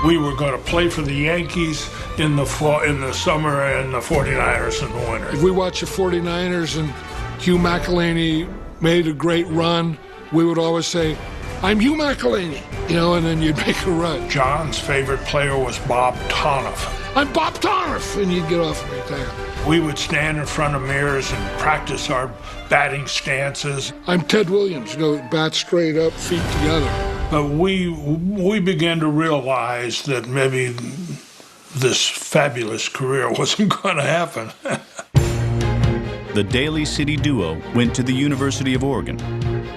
We were going to play for the Yankees in the fall, in the summer, and the 49ers in the winter. If we watched the 49ers and Hugh McElhaney made a great run, we would always say, I'm Hugh McElhaney, you know, and then you'd make a run. John's favorite player was Bob Tonoff. I'm Bob Tonoff, and you'd get off me there. We would stand in front of mirrors and practice our batting stances. I'm Ted Williams, you know, bat straight up, feet together. But we began to realize that maybe this fabulous career wasn't going to happen. The Daly City duo went to the University of Oregon.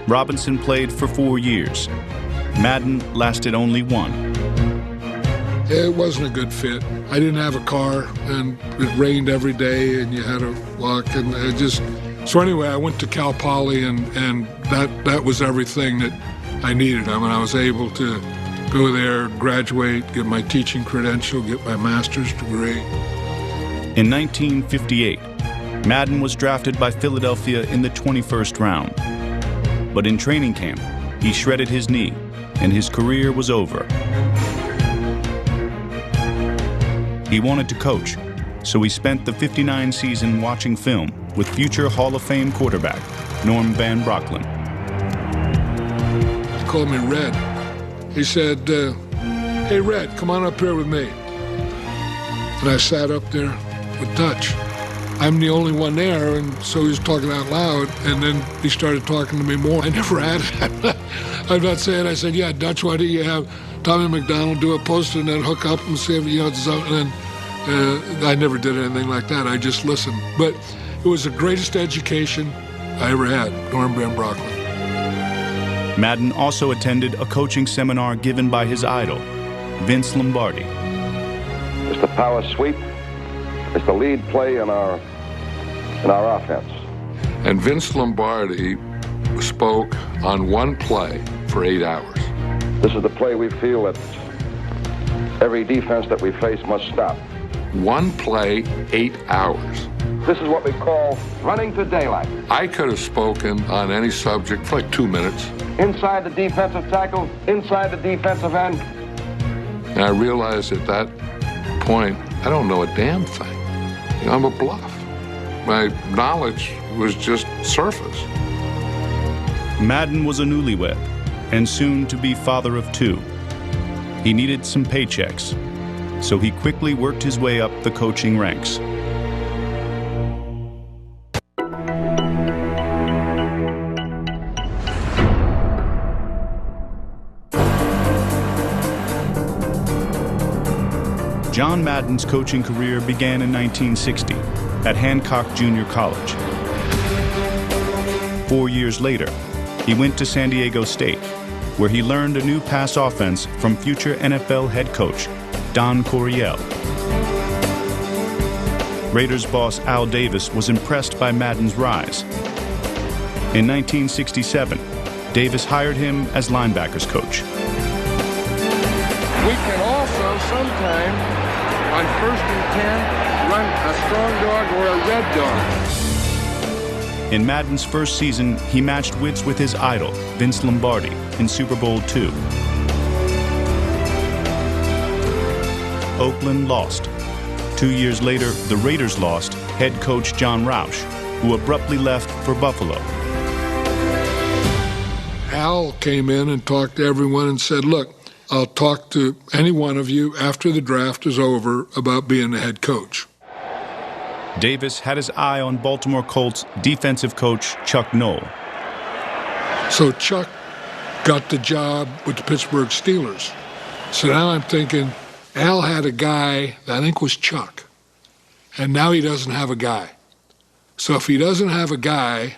Robinson played for 4 years. Madden lasted only 1. It wasn't a good fit. I didn't have a car, and it rained every day, and you had to walk, and it just... So anyway, I went to Cal Poly, and that was everything that I needed. I mean, I was able to go there, graduate, get my teaching credential, get my master's degree. In 1958, Madden was drafted by Philadelphia in the 21st round. But in training camp, he shredded his knee, and his career was over. He wanted to coach, so he spent the '59 season watching film with future Hall of Fame quarterback Norm Van Brocklin. He called me Red. He said, hey, Red, come on up here with me. And I sat up there with Dutch. I'm the only one there, and so he was talking out loud, and then he started talking to me more. I never had it. I'm not saying, I said, yeah, Dutch, why don't you have Tommy McDonald do a poster and then hook up and see if, you know, it's something. And I never did anything like that. I just listened. But it was the greatest education I ever had, Norm Van Brocklin. Madden also attended a coaching seminar given by his idol, Vince Lombardi. It's the power sweep. It's the lead play in our offense. And Vince Lombardi spoke on one play for 8 hours. This is the play we feel that every defense that we face must stop. One play, 8 hours. This is what we call running to daylight. I could have spoken on any subject for like 2 minutes. Inside the defensive tackle, inside the defensive end. And I realized at that point, I don't know a damn thing. You know, I'm a bluff. My knowledge was just surface. Madden was a newlywed and soon to be father of 2. He needed some paychecks, so he quickly worked his way up the coaching ranks. John Madden's coaching career began in 1960 at Hancock Junior College. 4 years later, he went to San Diego State, where he learned a new pass offense from future NFL head coach Don Coryell. Raiders boss Al Davis was impressed by Madden's rise. In 1967, Davis hired him as linebackers coach. We can also sometime, on 1st and 10, run a strong dog or a red dog. In Madden's first season, he matched wits with his idol, Vince Lombardi, in Super Bowl II. Oakland lost. 2 years later, the Raiders lost head coach John Roush, who abruptly left for Buffalo. Al came in and talked to everyone and said, look, I'll talk to any one of you after the draft is over about being the head coach. Davis had his eye on Baltimore Colts defensive coach Chuck Noll. So Chuck got the job with the Pittsburgh Steelers. So now I'm thinking, Al had a guy that I think was Chuck, and now he doesn't have a guy. So if he doesn't have a guy,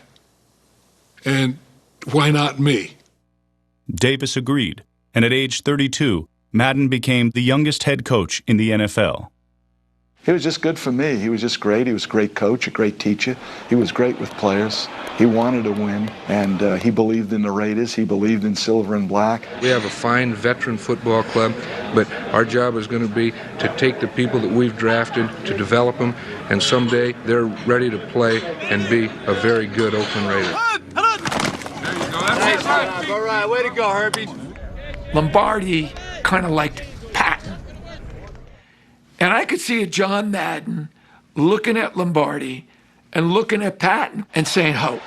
and why not me? Davis agreed, and at age 32, Madden became the youngest head coach in the NFL. He was just good for me. He was just great. He was a great coach, a great teacher. He was great with players. He wanted to win, and he believed in the Raiders. He believed in silver and black. We have a fine veteran football club, but our job is going to be to take the people that we've drafted, to develop them, and someday they're ready to play and be a very good Oakland Raider. Nice, all right, way to go, Herbie. Lombardi kind of liked Patton. And I could see a John Madden looking at Lombardi and looking at Patton and saying, "Oh,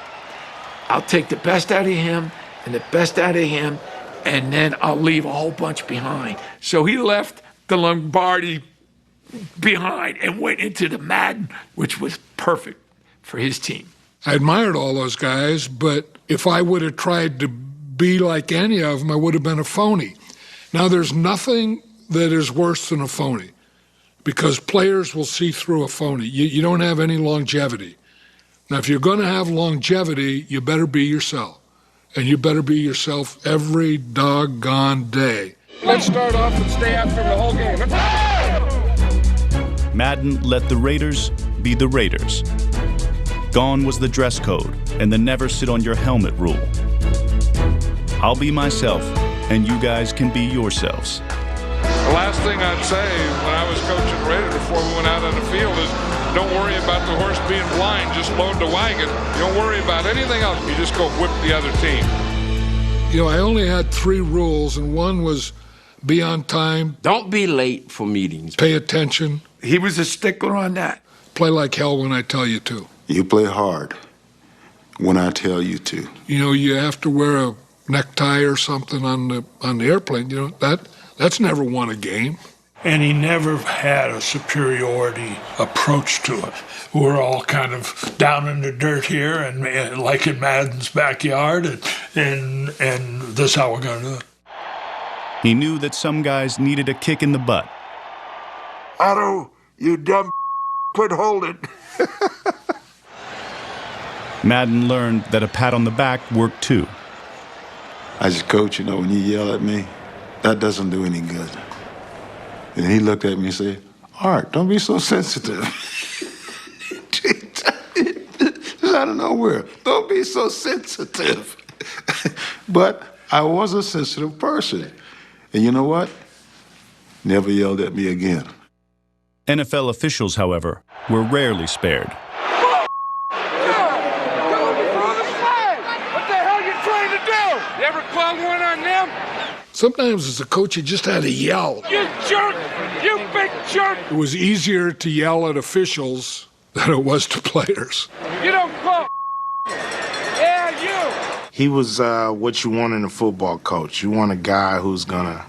I'll take the best out of him and the best out of him, and then I'll leave a whole bunch behind." So he left the Lombardi behind and went into the Madden, which was perfect for his team. I admired all those guys, but if I would have tried to be like any of them, I would have been a phony. Now, there's nothing that is worse than a phony, because players will see through a phony. You don't have any longevity. Now, if you're going to have longevity, you better be yourself. And you better be yourself every doggone day. Let's start off and stay after the whole game. Madden let the Raiders be the Raiders. Gone was the dress code and the never sit on your helmet rule. I'll be myself, and you guys can be yourselves. The last thing I'd say when I was coaching the Raiders before we went out on the field is don't worry about the horse being blind, just load the wagon. You don't worry about anything else. You just go whip the other team. You know, I only had 3 rules, and one was be on time. Don't be late for meetings. Pay attention. He was a stickler on that. Play like hell when I tell you to. You play hard when I tell you to. You know, you have to wear a necktie or something on the airplane. You know, that's never won a game. And he never had a superiority approach to it. We're all kind of down in the dirt here, and like in Madden's backyard, and this is how we're going to do it. He knew that some guys needed a kick in the butt. Otto, you dumb quit holding. Madden learned that a pat on the back worked too. As a coach, you know, when you yell at me, that doesn't do any good. And he looked at me and said, Art, don't be so sensitive. Just out of nowhere, don't be so sensitive. But I was a sensitive person. And you know what? Never yelled at me again. NFL officials, however, were rarely spared. running on them? Sometimes as a coach, you just had to yell. You jerk! You big jerk! It was easier to yell at officials than it was to players. You don't call. Yeah, you! He was what you want in a football coach. You want a guy who's gonna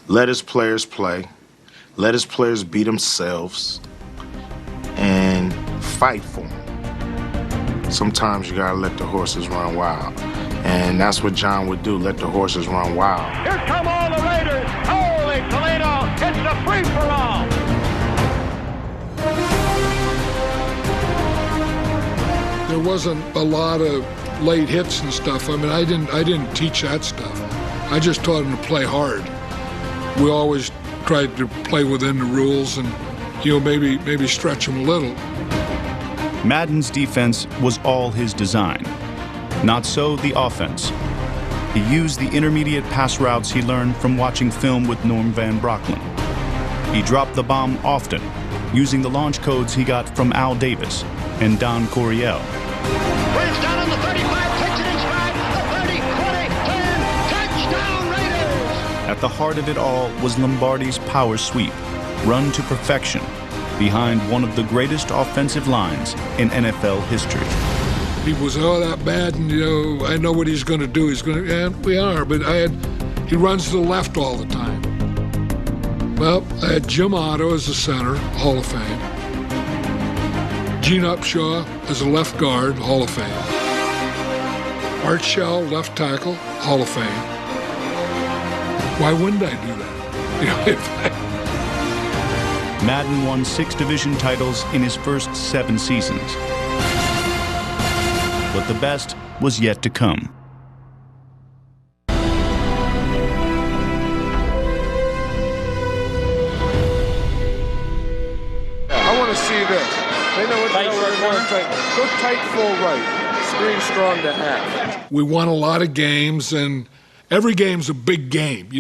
let his players play, let his players beat themselves, and fight for them. Sometimes you gotta let the horses run wild. And that's what John would do, let the horses run wild. Here come all the Raiders. Holy Toledo, it's a free-for-all. There wasn't a lot of late hits and stuff. I mean, I didn't teach that stuff. I just taught him to play hard. We always tried to play within the rules and, maybe stretch him a little. Madden's defense was all his design. Not so the offense. He used the intermediate pass routes he learned from watching film with Norm Van Brocklin. He dropped the bomb often, using the launch codes he got from Al Davis and Don Coryell. Braves down on the 35, takes it in stride, the 30, 20, 10, touchdown Raiders! At the heart of it all was Lombardi's power sweep, run to perfection, behind one of the greatest offensive lines in NFL history. He was, that bad, and, I know what he's going to do. He's going to, yeah, we are, but he runs to the left all the time. Well, I had Jim Otto as a center, Hall of Fame. Gene Upshaw as a left guard, Hall of Fame. Art Shell, left tackle, Hall of Fame. Why wouldn't I do that? Madden won 6 division titles in his first 7 seasons. But the best was yet to come. I want to see this. They know what they're going to take. Go tight full right. Screen strong to half. We won a lot of games, and every game's a big game.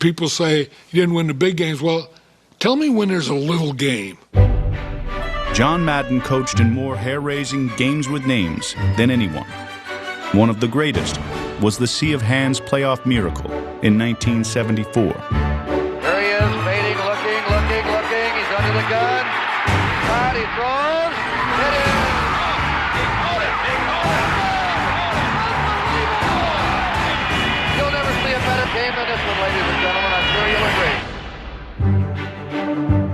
People say you didn't win the big games. Well, tell me when there's a little game. John Madden coached in more hair-raising games with names than anyone. One of the greatest was the Sea of Hands playoff miracle in 1974. There he is, fading, looking. He's under the gun. Out, he throws. It is. You'll never see a better game than this one, ladies and gentlemen. I'm sure you'll agree.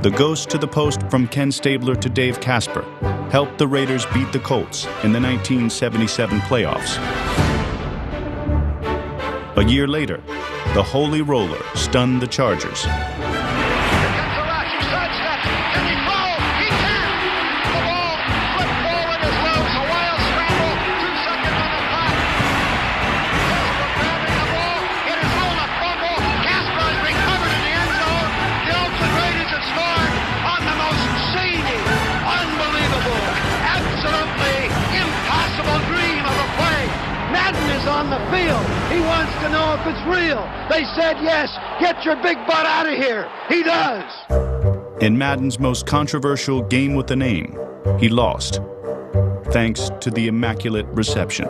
The ghost to the post from Ken Stabler to Dave Casper helped the Raiders beat the Colts in the 1977 playoffs. A year later, the Holy Roller stunned the Chargers. On the field. He wants to know if it's real. They said yes. Get your big butt out of here. He does. In Madden's most controversial game with a name, he lost, thanks to the immaculate reception.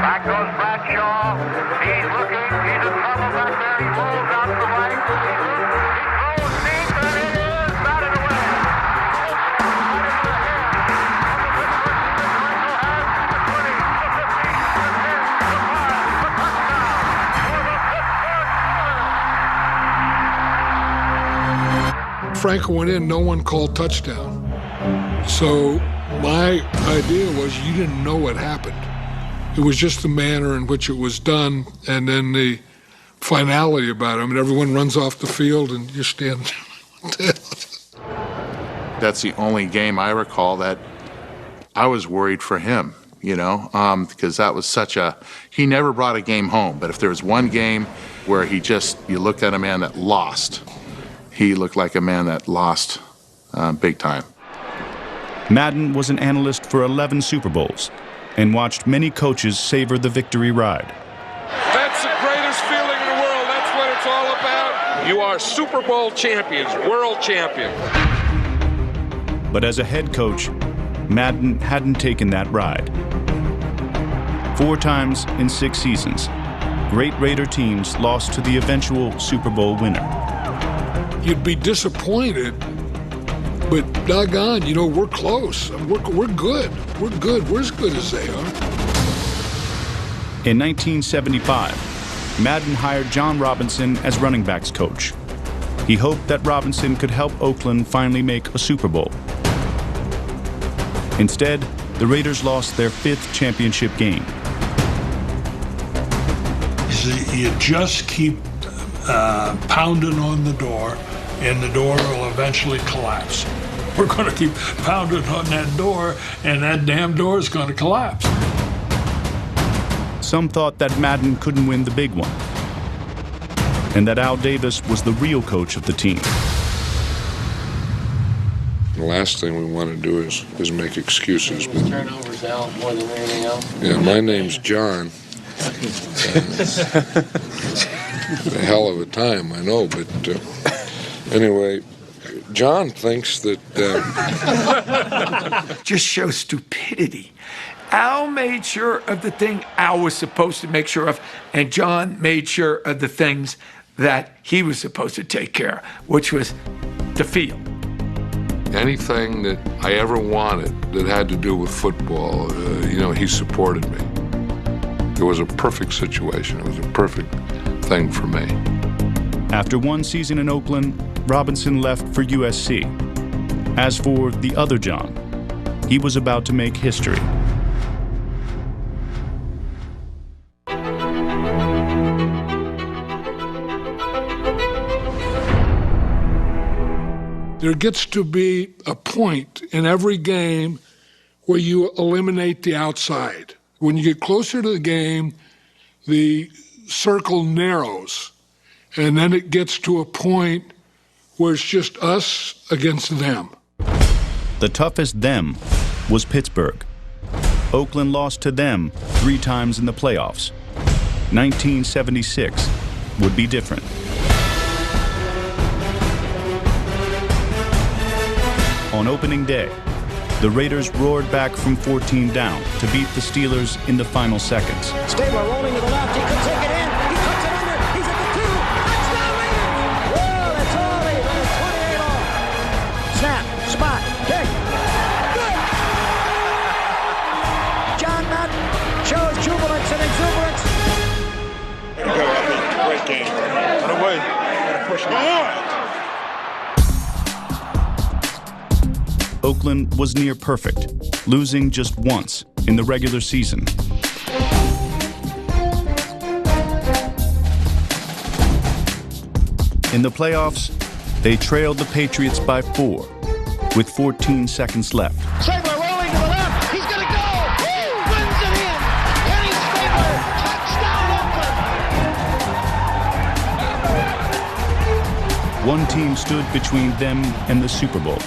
Back goes Bradshaw. He's looking. He's in trouble back there. He rolls out to the right. He throws deep, and it is batted away. Franco went in, no one called touchdown. So my idea was you didn't know what happened. It was just the manner in which it was done, and then the finality about it. Everyone runs off the field, and you're standing there. That's the only game I recall that I was worried for him, because that was he never brought a game home. But if there was one game where you looked at a man that lost, he looked like a man that lost big time. Madden was an analyst for 11 Super Bowls and watched many coaches savor the victory ride. That's the greatest feeling in the world. That's what it's all about. You are Super Bowl champions, world champions. But as a head coach, Madden hadn't taken that ride. 4 times in 6 seasons, great Raider teams lost to the eventual Super Bowl winner. You'd be disappointed, but doggone, we're close. We're good. We're good. We're as good as they are. In 1975, Madden hired John Robinson as running backs coach. He hoped that Robinson could help Oakland finally make a Super Bowl. Instead, the Raiders lost their 5th championship game. You just keep pounding on the door, and the door will eventually collapse. We're going to keep pounding on that door, and that damn door is going to collapse. Some thought that Madden couldn't win the big one, and that Al Davis was the real coach of the team. The last thing we want to do is make excuses. But, turnovers, Al, more than anything else. yeah, my name's John. A hell of a time, I know, but anyway, John thinks that... Just shows stupidity. Al made sure of the thing Al was supposed to make sure of, and John made sure of the things that he was supposed to take care of, which was the field. Anything that I ever wanted that had to do with football, he supported me. It was a perfect situation. It was a perfect thing for me. After one season in Oakland, Robinson left for USC. As for the other John, he was about to make history. There gets to be a point in every game where you eliminate the outside. When you get closer to the game, the circle narrows, and then it gets to a point where it's just us against them. The toughest them was Pittsburgh. Oakland lost to them 3 times in the playoffs. 1976 would be different. On opening day, the Raiders roared back from 14 down to beat the Steelers in the final seconds. Stabler rolling to the left. He could take it in. He cuts it under. He's at the 2. Touchdown Raiders! Well, that's all they got. 28 off. Snap. Spot. Kick. Good. John Madden shows jubilance and exuberance. There you go. Great game. Run away. Gotta push him on. Oakland was near perfect, losing just once in the regular season. In the playoffs, they trailed the Patriots by 4, with 14 seconds left. Stabler rolling to the left. He's going to go. Woo! Runs it in. Kenny Stabler. Touchdown Oakland. One team stood between them and the Super Bowl.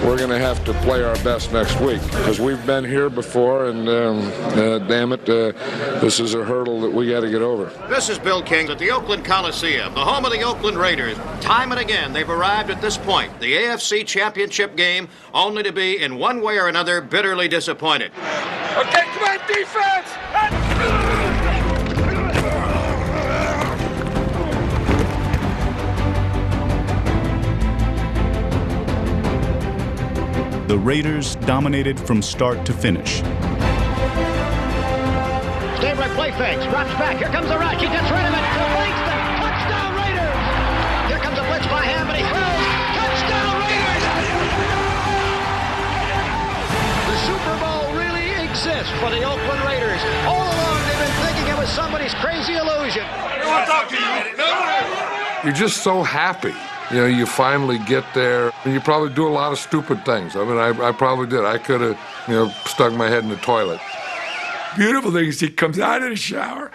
We're going to have to play our best next week because we've been here before, and damn it, this is a hurdle that we got to get over. This is Bill King at the Oakland Coliseum, the home of the Oakland Raiders. Time and again, they've arrived at this point, the AFC Championship game, only to be, in one way or another, bitterly disappointed. Okay, come on, defense! The Raiders dominated from start to finish. Stabler play fakes, drops back. Here comes the rush. He gets rid of it. Deflates them. Touchdown Raiders. Here comes a blitz by him, and he throws. Touchdown Raiders. The Super Bowl really exists for the Oakland Raiders. All along they've been thinking it was somebody's crazy illusion. I want to talk to you. You're just so happy. You finally get there, and you probably do a lot of stupid things. I mean, I probably did. I could have, stuck my head in the toilet. Beautiful thing is he comes out of the shower,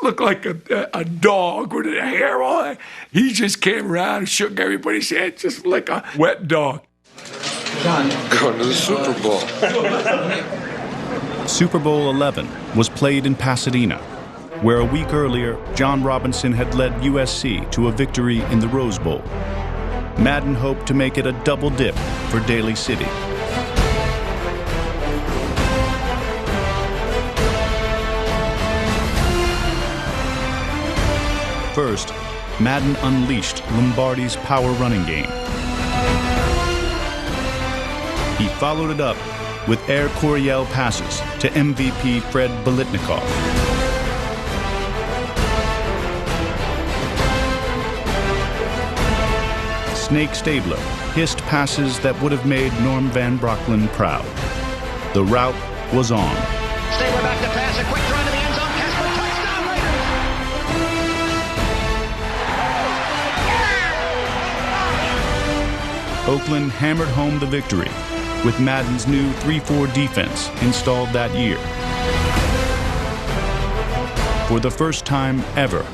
looked like a dog with the hair on it. He just came around and shook everybody's hand just like a wet dog. Going to the Super Bowl. Super Bowl 11 was played in Pasadena, where a week earlier, John Robinson had led USC to a victory in the Rose Bowl. Madden hoped to make it a double dip for Daly City. 1st, Madden unleashed Lombardi's power running game. He followed it up with Air Coryell passes to MVP Fred Biletnikoff. Snake Stabler hissed passes that would have made Norm Van Brocklin proud. The route was on. Stabler back to pass, a quick throw into the end zone. Casper, touchdown Raiders! Oakland hammered home the victory with Madden's new 3-4 defense installed that year. For the first time ever,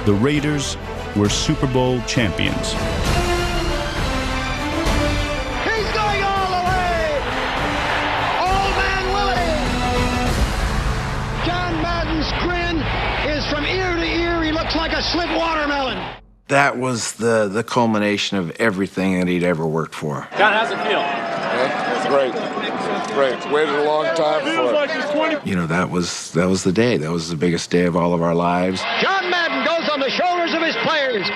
the Raiders were Super Bowl champions. He's going all the way! Old Man Willie! John Madden's grin is from ear to ear. He looks like a slit watermelon. That was the culmination of everything that he'd ever worked for. John, how's it feel? Great. Waited a long time for it. You know, that was the day. That was the biggest day of all of our lives. John Madden goes on the shoulders of his players.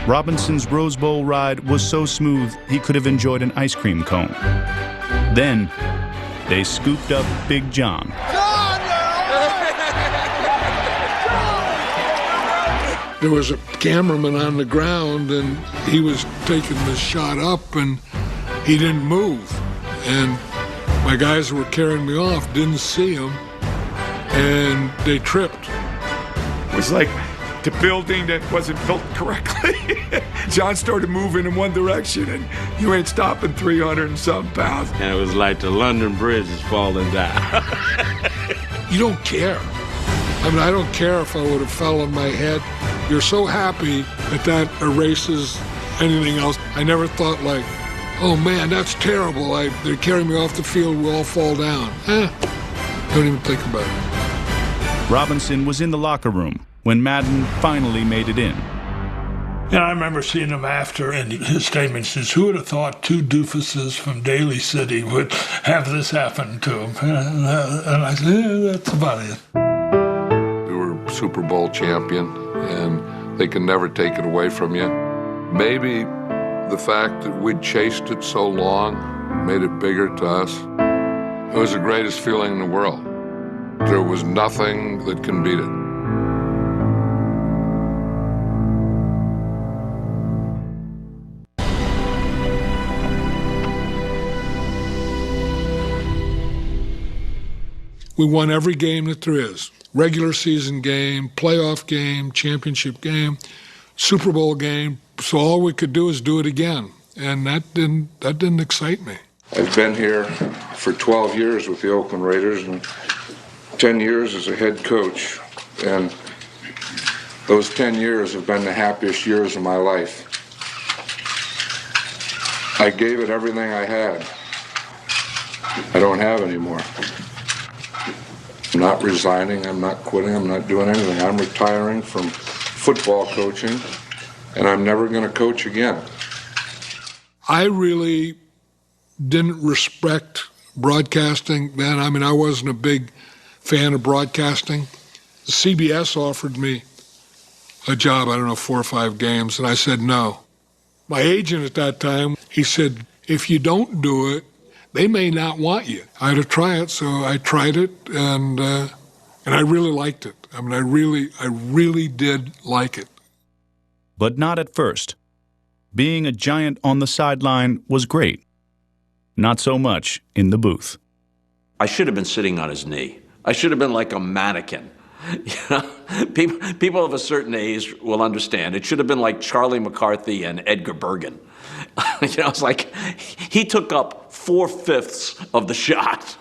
Robinson's Rose Bowl ride was so smooth he could have enjoyed an ice cream cone. Then, they scooped up Big John. There was a cameraman on the ground, and he was taking the shot up, and he didn't move. And my guys who were carrying me off didn't see him, and they tripped. It was like the building that wasn't built correctly. John started moving in one direction, and you ain't stopping 300 and some pounds. And it was like the London Bridge is falling down. You don't care. I mean, I don't care if I would have fell on my head. You're so happy that erases anything else. I never thought like, oh man, that's terrible. They're carrying me off the field, we'll all fall down. Don't even think about it. Robinson was in the locker room when Madden finally made it in. And I remember seeing him after, and his statement says, who would have thought two doofuses from Daly City would have this happen to him? And I said, that's about it. We were Super Bowl champion, and they can never take it away from you. Maybe the fact that we'd chased it so long made it bigger to us. It was the greatest feeling in the world. There was nothing that can beat it. We won every game that there is. Regular season game, playoff game, championship game, Super Bowl game. So all we could do is do it again. And that didn't excite me. I've been here for 12 years with the Oakland Raiders and 10 years as a head coach. And those 10 years have been the happiest years of my life. I gave it everything I had. I don't have any more. I'm not resigning, I'm not quitting, I'm not doing anything. I'm retiring from football coaching, and I'm never going to coach again. I really didn't respect broadcasting then. I mean, I wasn't a big fan of broadcasting. CBS offered me a job, 4 or 5 games, and I said no. My agent at that time, he said, if you don't do it, they may not want you. I had to try it, so I tried it, and I really liked it. I mean, I really did like it. But not at first. Being a giant on the sideline was great. Not so much in the booth. I should have been sitting on his knee. I should have been like a mannequin. You know, people of a certain age will understand. It should have been like Charlie McCarthy and Edgar Bergen. You know, it's like he took up 4/5 of the shot.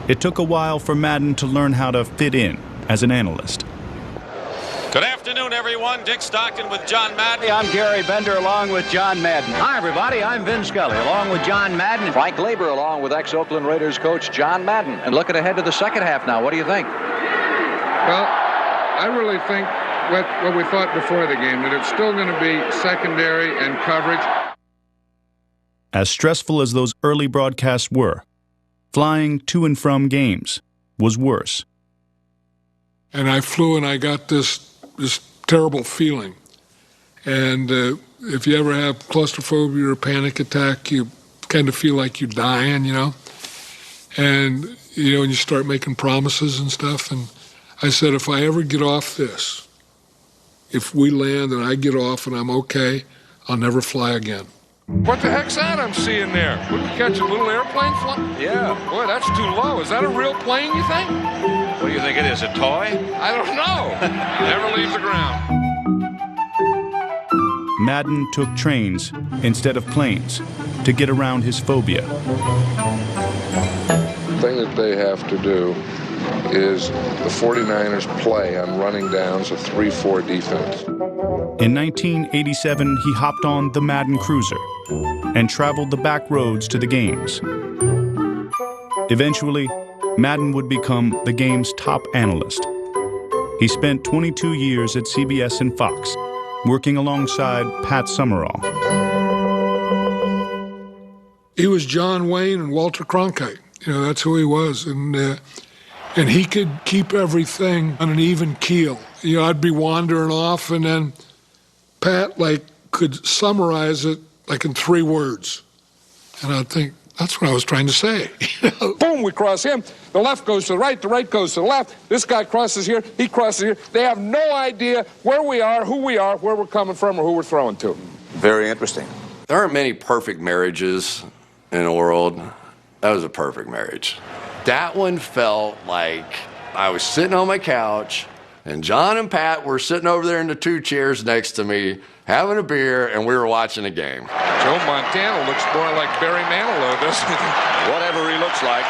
It took a while for Madden to learn how to fit in as an analyst. Good afternoon, everyone. Dick Stockton with John Madden. I'm Gary Bender along with John Madden. Hi, everybody. I'm Vin Scully along with John Madden. Frank Glaber along with ex-Oakland Raiders coach John Madden. And looking ahead to the second half now. What do you think? Well, I really think what we thought before the game, that it's still going to be secondary and coverage. As stressful as those early broadcasts were, flying to and from games was worse. And I flew and I got this this terrible feeling. And if you ever have claustrophobia or a panic attack, you kind of feel like you're dying, you know. And, you know, and you start making promises and stuff. And I said, if I ever get off this, if we land and I get off and I'm okay, I'll never fly again. What the heck's that I'm seeing there? Would we catch a little airplane flying? Yeah. Boy, that's too low. Is that a real plane, you think? What do you think it is, a toy? I don't know. Never leaves the ground. Madden took trains instead of planes to get around his phobia. The thing that they have to do is the 49ers play on running downs a 3-4 defense. In 1987, he hopped on the Madden Cruiser and traveled the back roads to the games. Eventually, Madden would become the game's top analyst. He spent 22 years at CBS and Fox, working alongside Pat Summerall. He was John Wayne and Walter Cronkite. You know, that's who he was. And he could keep everything on an even keel. You know, I'd be wandering off, and then Pat, like, could summarize it, like, in 3 words. And I'd think, that's what I was trying to say. Boom, we cross him. The left goes to the right goes to the left. This guy crosses here, he crosses here. They have no idea where we are, who we are, where we're coming from, or who we're throwing to. Very interesting. There aren't many perfect marriages in the world. That was a perfect marriage. That one felt like I was sitting on my couch, and John and Pat were sitting over there in the 2 chairs next to me, having a beer, and we were watching a game. Joe Montana looks more like Barry Manilow, doesn't he? Whatever he looks like,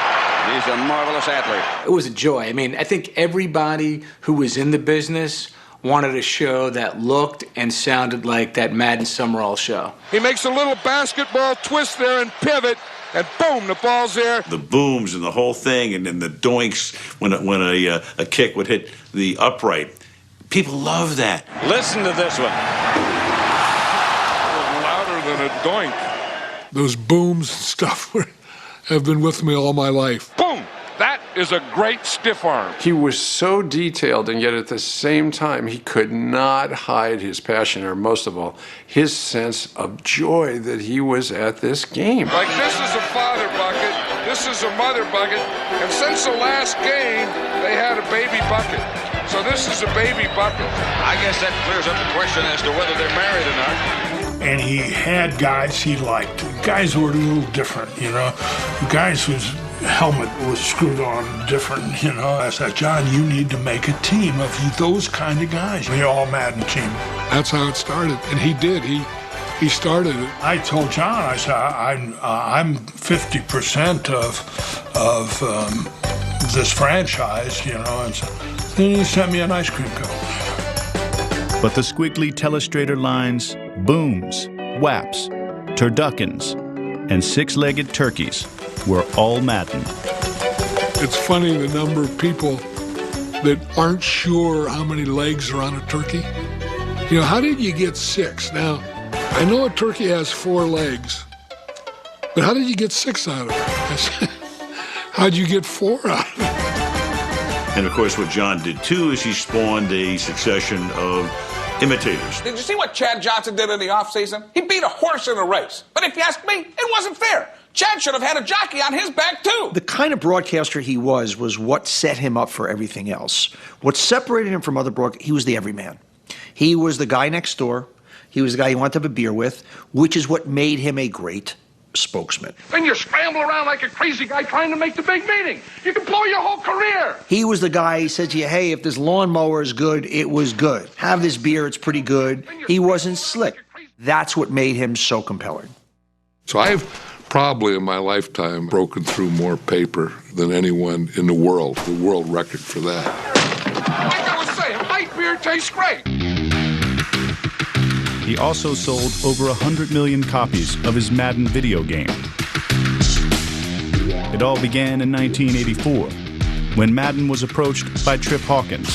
he's a marvelous athlete. It was a joy. I mean, I think everybody who was in the business wanted a show that looked and sounded like that Madden Summerall show. He makes a little basketball twist there and pivot, and boom, the ball's there. The booms and the whole thing, and then the doinks when a kick would hit the upright. People love that. Listen to this one. Louder than a doink. Those booms and stuff have been with me all my life. Boom! That is a great stiff arm. He was so detailed, and yet at the same time, he could not hide his passion, or most of all, his sense of joy that he was at this game. Like, this is a father bucket, this is a mother bucket, and since the last game, they had a baby bucket. So this is a baby bucket. I guess that clears up the question as to whether they're married or not. And he had guys he liked. Guys who were a little different, you know. Guys whose helmet was screwed on different, you know. I said, John, you need to make a team of those kind of guys. The all-Madden team. That's how it started. And he did. He started it. I told John, I said, I'm 50% of this franchise, you know. And so, then he sent me an ice cream cone. But the squiggly telestrator lines, booms, whaps, turduckens, and 6-legged turkeys were all Madden. It's funny the number of people that aren't sure how many legs are on a turkey. You know, how did you get 6? Now, I know a turkey has 4 legs, but how did you get 6 out of it? How'd you get 4 out of it? And of course, what John did too is he spawned a succession of imitators. Did you see what Chad Johnson did in the offseason? He beat a horse in a race. But if you ask me, it wasn't fair. Chad should have had a jockey on his back, too. The kind of broadcaster he was what set him up for everything else. What separated him from other he was the everyman. He was the guy next door. He was the guy you wanted to have a beer with, which is what made him a great spokesman. Then you scramble around like a crazy guy trying to make the big meeting. You can blow your whole career. He was the guy who said to you, hey, if this lawnmower is good, it was good. Have this beer, it's pretty good. He wasn't slick. That's what made him so compelling. So I've probably in my lifetime broken through more paper than anyone in the world record for that. Like I was saying, light beer tastes great. He also sold over 100 million copies of his Madden video game. It all began in 1984, when Madden was approached by Trip Hawkins.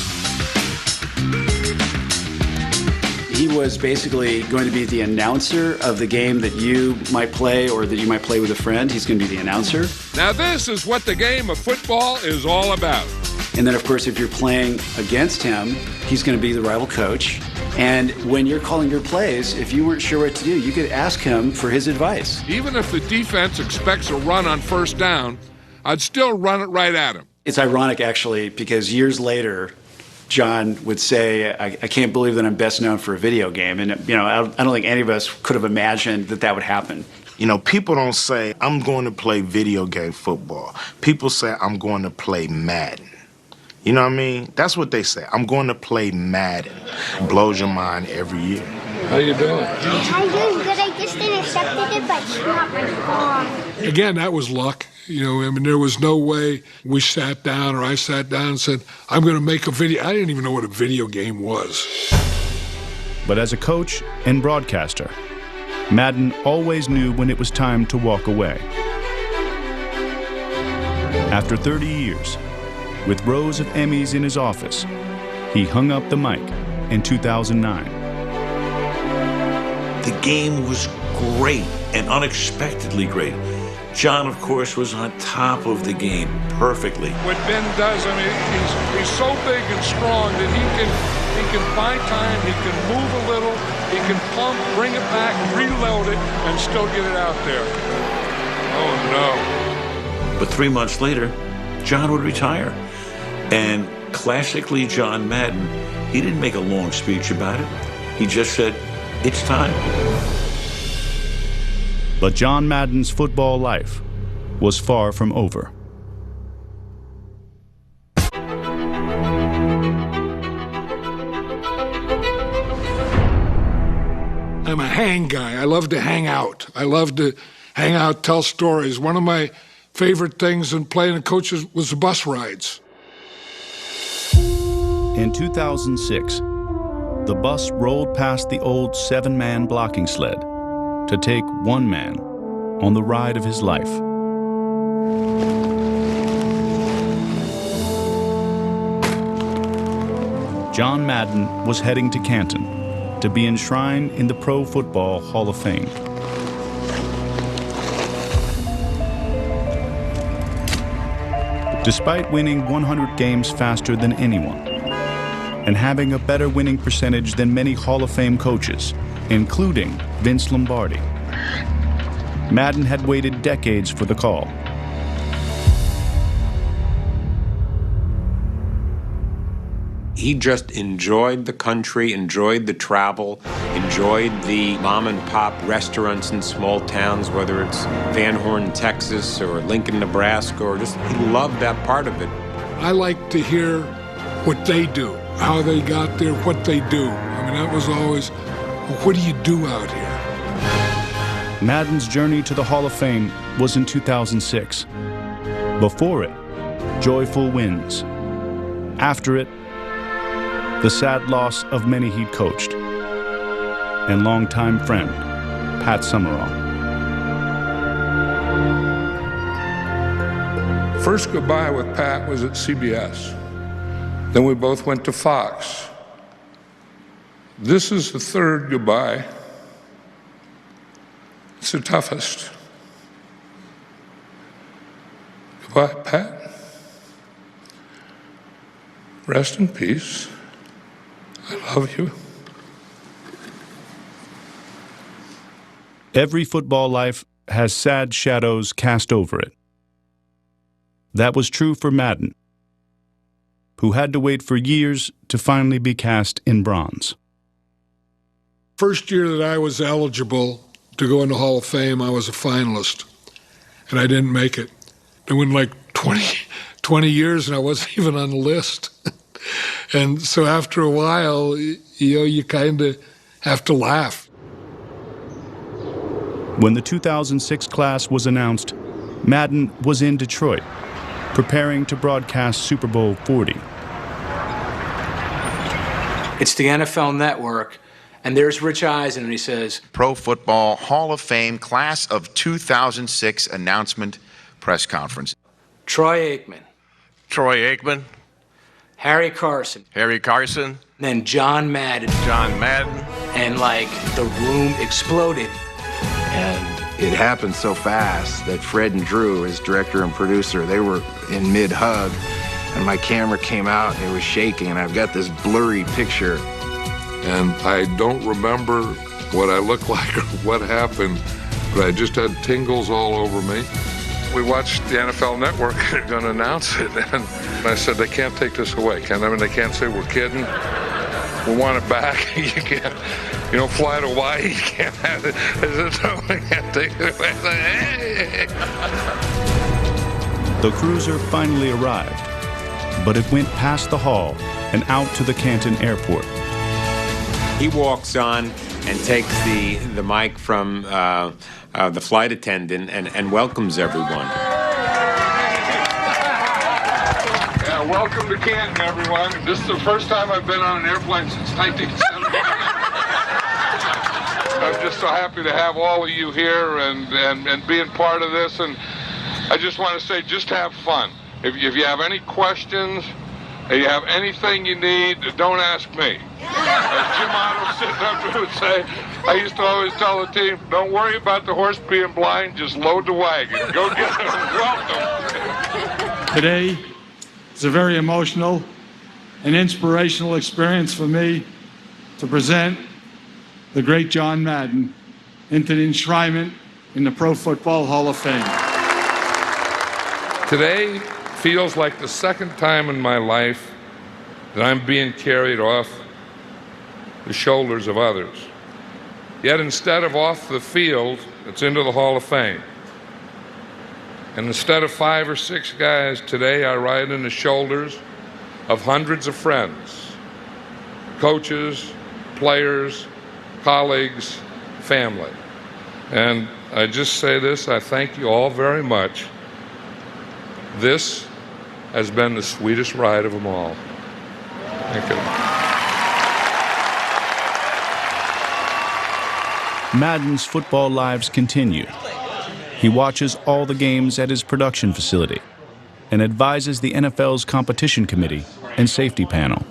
He was basically going to be the announcer of the game that you might play or that you might play with a friend. He's going to be the announcer. Now this is what the game of football is all about. And then, of course, if you're playing against him, he's going to be the rival coach. And when you're calling your plays, if you weren't sure what to do, you could ask him for his advice. Even if the defense expects a run on first down, I'd still run it right at him. It's ironic, actually, because years later, John would say, I can't believe that I'm best known for a video game. And, I don't think any of us could have imagined that would happen. People don't say, I'm going to play video game football. People say, I'm going to play Madden. You know what I mean? That's what they say. I'm going to play Madden. It blows your mind every year. How you doing? I'm doing good. I just intercepted it, but it's not my fault. Again, that was luck. There was no way we sat down or I sat down and said, I'm going to make a video. I didn't even know what a video game was. But as a coach and broadcaster, Madden always knew when it was time to walk away. After 30 years, with rows of Emmys in his office, he hung up the mic in 2009. The game was great and unexpectedly great. John, of course, was on top of the game perfectly. What Ben does, he's so big and strong that he can find time, he can move a little, he can pump, bring it back, reload it, and still get it out there. Oh, no. But 3 months later, John would retire. And classically John Madden, he didn't make a long speech about it. He just said, it's time. But John Madden's football life was far from over. I'm a hang guy. I love to hang out. I love to hang out, tell stories. One of my favorite things in playing and coaches was the bus rides. In 2006, the bus rolled past the old 7-man blocking sled to take one man on the ride of his life. John Madden was heading to Canton to be enshrined in the Pro Football Hall of Fame. Despite winning 100 games faster than anyone and having a better winning percentage than many Hall of Fame coaches, including Vince Lombardi, Madden had waited decades for the call. He just enjoyed the country, enjoyed the travel, enjoyed the mom and pop restaurants in small towns, whether it's Van Horn, Texas, or Lincoln, Nebraska, or just he loved that part of it. I like to hear what they do, how they got there, what they do. That was always, what do you do out here? Madden's journey to the Hall of Fame was in 2006. Before it, joyful wins. After it, the sad loss of many he'd coached, and longtime friend, Pat Summerall. First goodbye with Pat was at CBS. Then we both went to Fox. This is the third goodbye. It's the toughest. Goodbye, Pat. Rest in peace. I love you. Every football life has sad shadows cast over it. That was true for Madden, who had to wait for years to finally be cast in bronze. First year that I was eligible to go into Hall of Fame, I was a finalist, and I didn't make it. It went like 20 years, and I wasn't even on the list. And so after a while, you kind of have to laugh. When the 2006 class was announced, Madden was in Detroit, preparing to broadcast Super Bowl 40. It's the NFL Network, and there's Rich Eisen, and he says, Pro Football Hall of Fame Class of 2006 announcement press conference. Troy Aikman. Troy Aikman. Harry Carson. Harry Carson. And then John Madden. John Madden. And the room exploded. And it happened so fast that Fred and Drew, his director and producer, they were in mid-hug. and my camera came out and it was shaking, and I've got this blurry picture. And I don't remember what I looked like or what happened, but I just had tingles all over me. We watched the NFL Network, they're going to announce it, and I said, they can't take this away. They can't say we're kidding. We want it back. You can't, fly to Hawaii, you can't have it. I said, no, we can't take it away. Hey. The cruiser finally arrived, but it went past the hall and out to the Canton airport. He walks on and takes the mic from the flight attendant and welcomes everyone. Yeah, welcome to Canton, everyone. This is the first time I've been on an airplane since 1979. I'm just so happy to have all of you here and being part of this. And I just want to say, just have fun. If you have any questions, if you have anything you need, don't ask me. As Jim Otto sitting up here would say, I used to always tell the team, don't worry about the horse being blind, just load the wagon. Go get him. Welcome. Today is a very emotional and inspirational experience for me to present the great John Madden into the enshrinement in the Pro Football Hall of Fame. Today feels like the second time in my life that I'm being carried off the shoulders of others. Yet instead of off the field, it's into the Hall of Fame. And instead of 5 or 6 guys, today I ride in the shoulders of hundreds of friends, coaches, players, colleagues, family. And I just say this, I thank you all very much. This has been the sweetest ride of them all. Thank you. Madden's football lives continue. He watches all the games at his production facility and advises the NFL's competition committee and safety panel.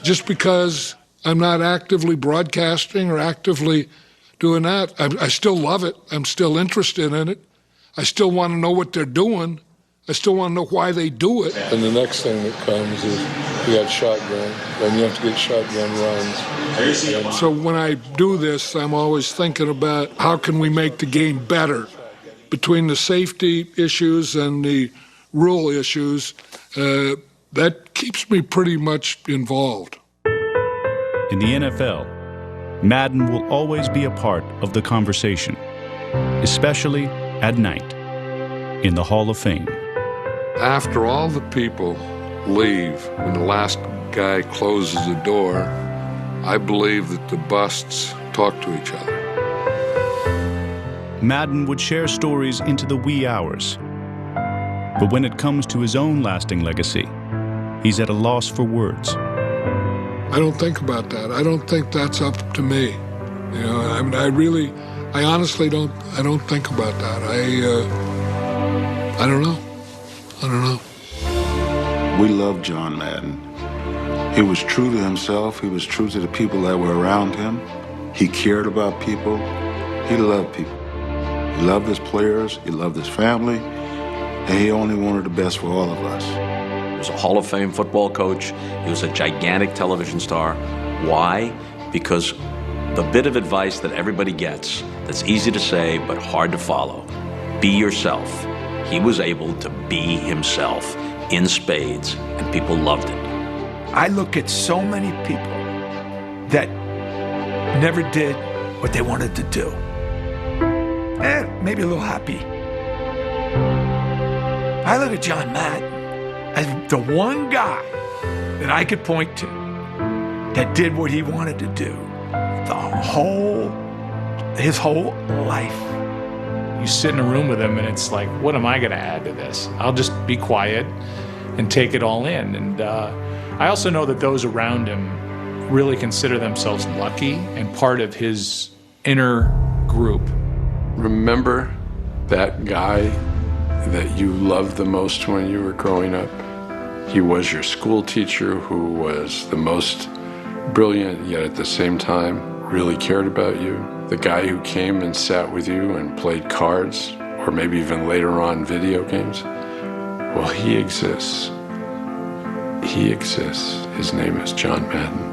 Just because I'm not actively broadcasting or actively doing that, I still love it. I'm still interested in it. I still want to know what they're doing. I still want to know why they do it. And the next thing that comes is you got shotgun, and you have to get shotgun runs. So when I do this, I'm always thinking about how can we make the game better between the safety issues and the rule issues. That keeps me pretty much involved. In the NFL, Madden will always be a part of the conversation, especially at night in the Hall of Fame. After all the people leave, when the last guy closes the door, I believe that the busts talk to each other. Madden would share stories into the wee hours. But when it comes to his own lasting legacy, he's at a loss for words. I don't think about that. I don't think that's up to me. You know, I mean, I honestly don't think about that. I don't know. I don't know. We love John Madden. He was true to himself. He was true to the people that were around him. He cared about people. He loved people. He loved his players. He loved his family. And he only wanted the best for all of us. He was a Hall of Fame football coach. He was a gigantic television star. Why? Because the bit of advice that everybody gets, that's easy to say but hard to follow, be yourself. He was able to be himself in spades, and people loved it. I look at so many people that never did what they wanted to do. Maybe a little happy. I look at John Madden as the one guy that I could point to that did what he wanted to do his whole life. You sit in a room with him and it's like, what am I going to add to this? I'll just be quiet and take it all in. And I also know that those around him really consider themselves lucky and part of his inner group. Remember that guy that you loved the most when you were growing up? He was your school teacher who was the most brilliant, yet at the same time really cared about you. The guy who came and sat with you and played cards, or maybe even later on video games. Well, he exists. he exists. His name is John Madden.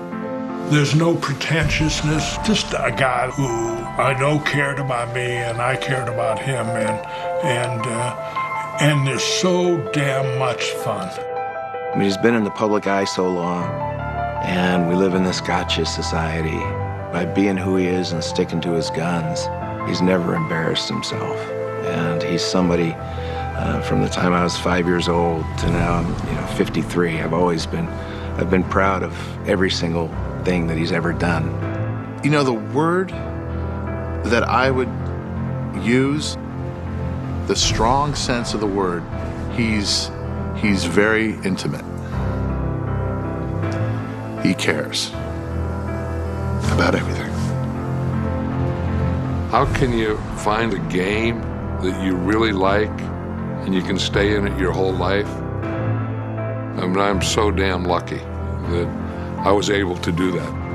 There's no pretentiousness, just a guy who I know cared about me and I cared about him, and they're so damn much fun. I mean, he's been in the public eye so long, and we live in this gotcha society. By being who he is and sticking to his guns, he's never embarrassed himself. And he's somebody, from the time I was 5 years old to now I'm 53, I've been proud of every single thing that he's ever done. You know, the word that I would use, the strong sense of the word, he's very intimate. He cares about everything. How can you find a game that you really like and you can stay in it your whole life? I mean, I'm so damn lucky that I was able to do that.